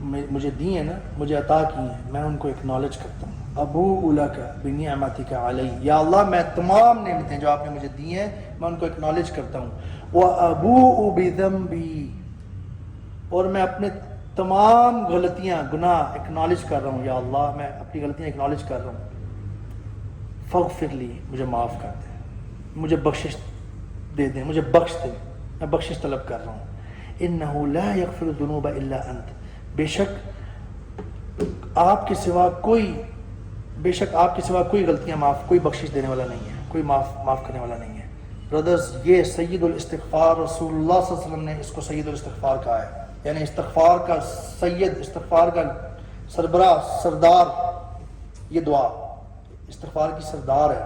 مجھے دی ہیں نا، مجھے عطا کی ہیں، میں ان کو اکنالج کرتا ہوں. ابوء لک بنعمتک علی، یا اللہ میں تمام نعمتیں جو آپ نے مجھے دی ہیں میں ان کو اکنالج کرتا ہوں. وابوء بذنبی، اور میں اپنے تمام غلطیاں، گناہ اکنالج کر رہا ہوں. یا اللہ میں اپنی غلطیاں اکنالج کر رہا ہوں. فاغفر لی، مجھے معاف کر دیں، مجھے بخشش دے دیں، مجھے بخش دیں، میں بخشش طلب کر رہا ہوں. انہ لا یغفر الذنوب الا انت، بے شک آپ کے سوا کوئی غلطیاں کوئی بخشش دینے والا نہیں ہے، کوئی معاف کرنے والا نہیں ہے. برادرز، یہ سید الاستغفار، رسول اللہ صلی اللہ علیہ وسلم نے اس کو سید الاستغفار کہا ہے. یعنی استغفار کا سید، استغفار کا سربراہ، سردار. یہ دعا استغفار کی سردار ہے.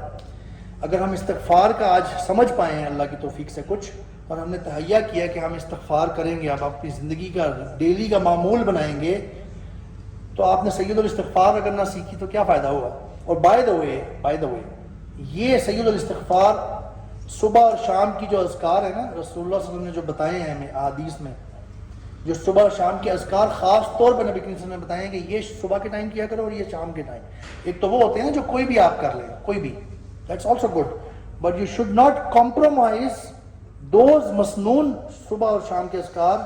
اگر ہم استغفار کا آج سمجھ پائے ہیں اللہ کی توفیق سے کچھ، اور ہم نے تہیہ کیا کہ ہم استغفار کریں گے، اب اپنی زندگی کا ڈیلی کا معمول بنائیں گے، تو آپ نے سید الاستغفار اگر نہ سیکھی تو کیا فائدہ ہوگا. اور بائی دا وے یہ سید الاستغفار صبح اور شام کی جو اذکار ہے نا، رسول اللہ صلی اللہ علیہ وسلم نے جو بتائے ہیں ہمیں احادیث میں، جو صبح اور شام کے اذکار خاص طور پر نبی کریم صلی اللہ علیہ وسلم نے بتائے ہیں کہ یہ صبح کے ٹائم کیا کرو اور یہ شام کے ٹائم. ایک تو وہ ہوتے ہیں جو کوئی بھی آپ کر لیں، کوئی بھی، that's also good, but you should not compromise those مسنون صبح اور شام کے اذکار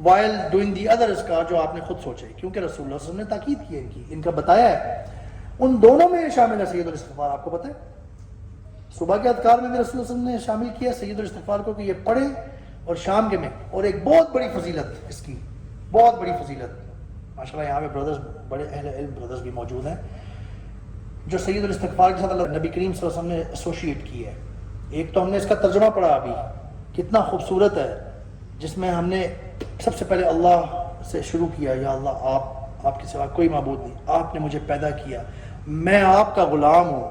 وائل ڈوئنگ دی ادر اذکار جو آپ نے خود سوچے، کیونکہ رسول اللہ صلی اللہ علیہ وسلم نے تاکید کی ہے ان کا بتایا ہے. ان دونوں میں شامل ہے سید الاستغفار. آپ کو پتہ ہے صبح کے اذکار میں بھی رسول اللہ صلی اللہ علیہ وسلم نے شامل کیا سید الاستغفار کو کہ یہ پڑھیں، اور شام کے میں. اور ایک بہت بڑی فضیلت اس کی، بہت بڑی فضیلت، ماشاءاللہ یہاں پہ برادرز، بڑے اہل علم برادرز بھی موجود ہیں جو سید الاستغفار کے ساتھ اللہ نبی کریم صلی اللہ علیہ وسلم نے ایسوشیٹ کی ہے. ایک تو ہم نے اس کا ترجمہ پڑھا ابھی، کتنا خوبصورت ہے، جس میں ہم نے سب سے پہلے اللہ سے شروع کیا. یا اللہ آپ کے سوا کوئی معبود نہیں، آپ نے مجھے پیدا کیا، میں آپ کا غلام ہوں،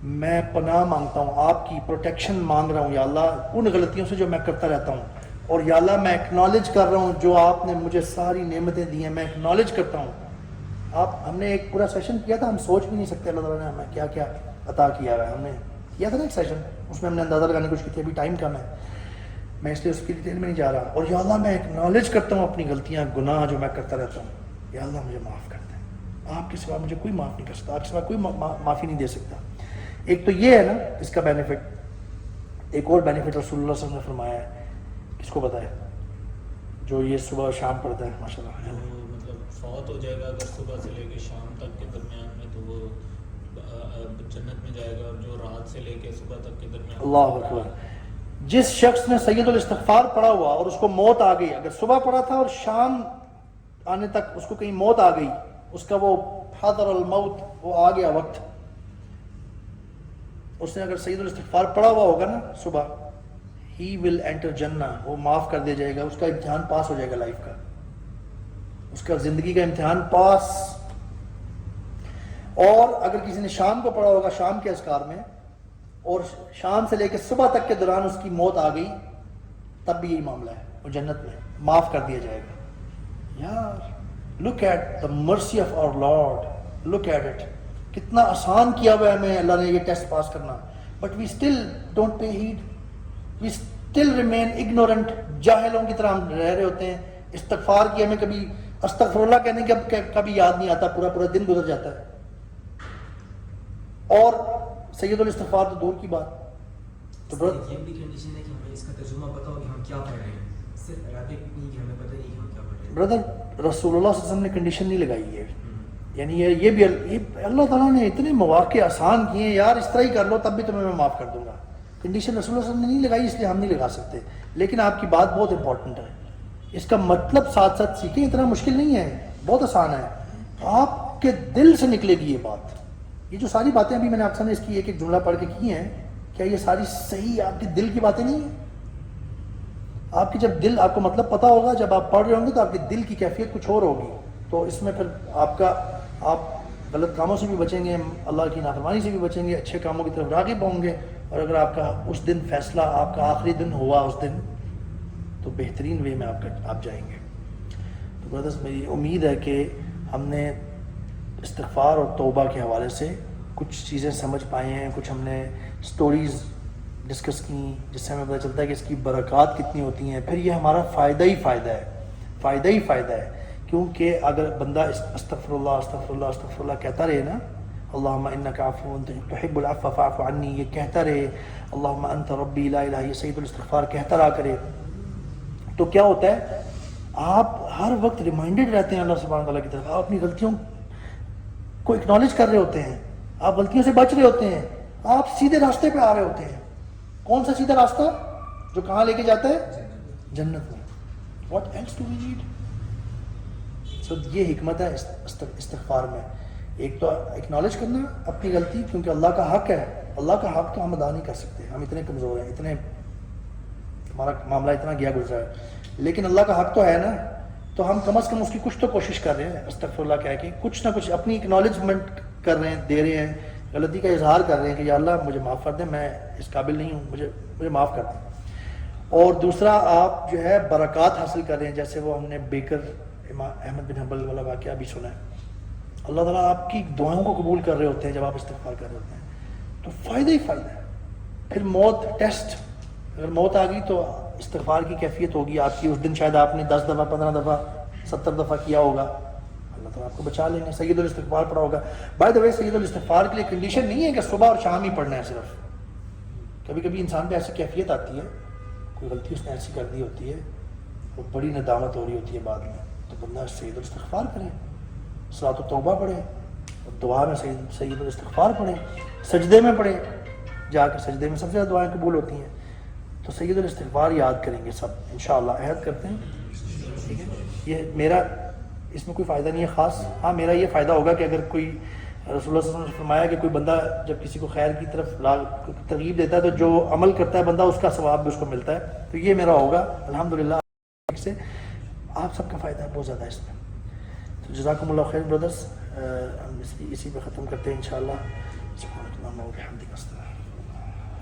میں پناہ مانگتا ہوں، آپ کی پروٹیکشن مانگ رہا ہوں یا اللہ ان غلطیوں سے جو میں کرتا رہتا ہوں. اور یا اللہ میں اکنالج کر رہا ہوں جو آپ نے مجھے ساری نعمتیں دی ہیں، میں اکنالج کرتا ہوں. ہم نے ایک پورا سیشن کیا تھا، ہم سوچ بھی نہیں سکتے اللہ تعالیٰ نے ہمیں کیا کیا عطا کیا ہے. ہم نے کیا تھا نا ایک سیشن، اس میں ہم نے اندازہ لگانے کی کوشش کی تھی. ابھی ٹائم کم ہے، میں اس لیے اس کی ڈیٹیل میں نہیں جا رہا. اور یا اللہ میں اکنالج کرتا ہوں اپنی غلطیاں، گناہ جو میں کرتا رہتا ہوں. یا اللہ مجھے معاف کر دیں، آپ کے سوا مجھے کوئی معاف نہیں کر سکتا، آپ کے سوا کوئی معافی نہیں دے سکتا. ایک تو یہ ہے نا اس کا بینیفٹ. ایک اور بینیفٹ رسول اللہ صلی اللہ علیہ وسلم نے فرمایا ہے، کس کو پتہ ہے؟ جو یہ صبح اور شام پڑھتا ہے ماشاءاللہ. مطلب فوت ہو جائے گا اگر صبح سے لے کے شام تک کے درمیان میں، تو وہ جنت میں جائے گا، اور جو رات سے لے کے صبح تک کے درمیان. اللہ اکبر. جس شخص نے سید الاستغفار پڑھا ہوا اور اس کو موت آ گئی، اگر صبح پڑھا تھا اور شام آنے تک اس کو کہیں موت آ گئی، اس کا وہ حضر الموت، وہ آ گیا وقت، اس نے اگر سید الاستغفار پڑھا ہوا ہوگا نا صبح، ہی ول انٹر جنہ، وہ معاف کر دیا جائے گا، اس کا امتحان پاس ہو جائے گا، لائف کا، اس کا زندگی کا امتحان پاس. اور اگر کسی نے شام کو پڑھا ہوگا، شام کے اذکار میں، اور شام سے لے کے صبح تک کے دوران اس کی موت آ گئی، تب بھی یہی معاملہ ہے، وہ جنت میں معاف کر دیا جائے گا. یار لک at the mercy of our lord, look at it, کتنا آسان کیا ہوا ہے ہمیں اللہ نے یہ ٹیسٹ پاس کرنا، but we still don't pay heed, we still remain ignorant, جاہلوں کی طرح ہم رہ رہے ہوتے ہیں. استغفار کی ہمیں کبھی استغفر اللہ کہنے کا کبھی یاد نہیں آتا، پورا پورا دن گزر جاتا ہے. اور سید الاستغفار تو دور کی بات. تو یہ بھی کنڈیشن ہے کہ ہمیں اس کا ترجمہ پتہ ہو کہ ہم کیا پڑھ رہے ہیں، صرف عربک نہیں کہ ہمیں پتہ نہیں کہ ہم کیا پڑھ رہے ہیں. بردر رسول اللہ صلی اللہ علیہ وسلم نے کنڈیشن نہیں لگائی ہے، یعنی یہ بھی اللہ تعالیٰ نے اتنے مواقع آسان کیے ہیں، یار اس طرح ہی کر لو تب بھی تمہیں میں معاف کر دوں گا. کنڈیشن رسول اللہ صلی اللہ علیہ وسلم نے نہیں لگائی، اس لیے ہم نہیں لگا سکتے. لیکن آپ کی بات بہت امپورٹنٹ ہے، اس کا مطلب ساتھ ساتھ سیکھیں، اتنا مشکل نہیں ہے، بہت آسان ہے، آپ کے دل سے نکلے گی یہ بات. یہ جو ساری باتیں ابھی میں نے آپ سامنے اس کی ایک ایک جملہ پڑھ کے کی ہیں، کیا یہ ساری صحیح آپ کے دل کی باتیں نہیں ہیں؟ آپ کی جب دل، آپ کو مطلب پتہ ہوگا، جب آپ پڑھ رہے ہوں گے تو آپ کے دل کی کیفیت کچھ اور ہوگی، تو اس میں پھر آپ غلط کاموں سے بھی بچیں گے، اللہ کی نافرمانی سے بھی بچیں گے، اچھے کاموں کی طرف راغب ہوں گے. اور اگر آپ کا اس دن فیصلہ، آپ کا آخری دن ہوا اس دن، تو بہترین وے میں آپ جائیں گے. تو برادرز میری امید ہے کہ ہم نے استغفار اور توبہ کے حوالے سے کچھ چیزیں سمجھ پائے ہیں، کچھ ہم نے سٹوریز ڈسکس کی، جس سے ہمیں پتہ چلتا ہے کہ اس کی برکات کتنی ہوتی ہیں. پھر یہ ہمارا فائدہ ہی فائدہ ہے، فائدہ ہی فائدہ ہے. کیونکہ اگر بندہ استغفر اللہ استغفر اللہ استغفر اللہ کہتا رہے نا، اللہم انک عفو تحب العفو فاعف عنی، یہ کہتا رہے، اللہم انت ربی لا الہ، یہ سید الاستغفار کہتا رہا کرے، تو کیا ہوتا ہے، آپ ہر وقت ریمائنڈڈ رہتے ہیں اللہ سبحانہ وتعالیٰ کی طرف، آپ اپنی غلطیوں کو اکنالج کر رہے ہوتے ہیں، آپ غلطیوں سے بچ رہے ہوتے ہیں، آپ سیدھے راستے پہ آ رہے ہوتے ہیں. کون سا سیدھا راستہ جو کہاں لے کے جاتا ہے؟ جنت میں. What else do we need? سو یہ حکمت ہے استغفار میں. ایک تو اکنالج کرنا اپنی غلطی، کیونکہ اللہ کا حق ہے، اللہ کا حق تو ہم ادا نہیں کر سکتے، ہم اتنے کمزور ہیں، اتنے ہمارا معاملہ اتنا گیا گزرا ہے، لیکن اللہ کا حق تو ہے نا، تو ہم کم از کم اس کی کچھ تو کوشش کر رہے ہیں، استغفر اللہ کہہ کے کچھ نہ کچھ اپنی اکنالجمنٹ کر رہے ہیں، دے رہے ہیں، غلطی کا اظہار کر رہے ہیں کہ یا اللہ مجھے معاف کر دیں، میں اس قابل نہیں ہوں، مجھے معاف کر دیں. اور دوسرا آپ جو ہے برکات حاصل کر رہے ہیں، جیسے وہ ہم نے بیکر امام احمد بن حنبل والا واقعہ بھی سنا ہے. اللہ تعالیٰ آپ کی دعاؤں کو قبول کر رہے ہوتے ہیں جب آپ استغفار کر رہے ہوتے ہیں، تو فائدہ ہی فائدہ ہے. پھر موت ٹیسٹ، اگر موت آ گئی تو استغفار کی کیفیت ہوگی آپ کی، اس دن شاید آپ نے 10 دفعہ 15 دفعہ 70 دفعہ کیا ہوگا، اللہ تعالیٰ آپ کو بچا لیں گے. سید الاستغفار پڑھا ہوگا. بائی دا وے سید الاستغفار کے لیے کنڈیشن نہیں ہے کہ صبح اور شام ہی پڑھنا ہے صرف. کبھی کبھی انسان پہ ایسی کیفیت آتی ہے، کوئی غلطی اس نے ایسی کر دی ہوتی ہے، وہ بڑی ندامت ہو رہی ہوتی ہے بعد میں، تو بندہ سید الاستغفار کرے، صلاۃ و توبہ پڑھے، اور دعا میں سید الاستغفار پڑھے، سجدے میں پڑھے، جا کے سجدے میں سب سے زیادہ دعائیں قبول ہوتی ہیں. تو سید الاستغفار یاد کریں گے سب انشاءاللہ، عہد کرتے ہیں. ٹھیک ہے، یہ میرا اس میں کوئی فائدہ نہیں ہے خاص. ہاں میرا یہ فائدہ ہوگا کہ اگر کوئی، رسول اللہ صلی اللہ علیہ وسلم نے فرمایا کہ کوئی بندہ جب کسی کو خیر کی طرف ترغیب دیتا ہے تو جو عمل کرتا ہے بندہ اس کا ثواب بھی اس کو ملتا ہے. تو یہ میرا ہوگا الحمدللہ. سے آپ سب کا فائدہ ہے بہت زیادہ اس میں. تو جزاکم اللہ خیر برادرز، ہم اسی پہ ختم کرتے ہیں انشاءاللہ. سبحانک اللہم و بحمدک.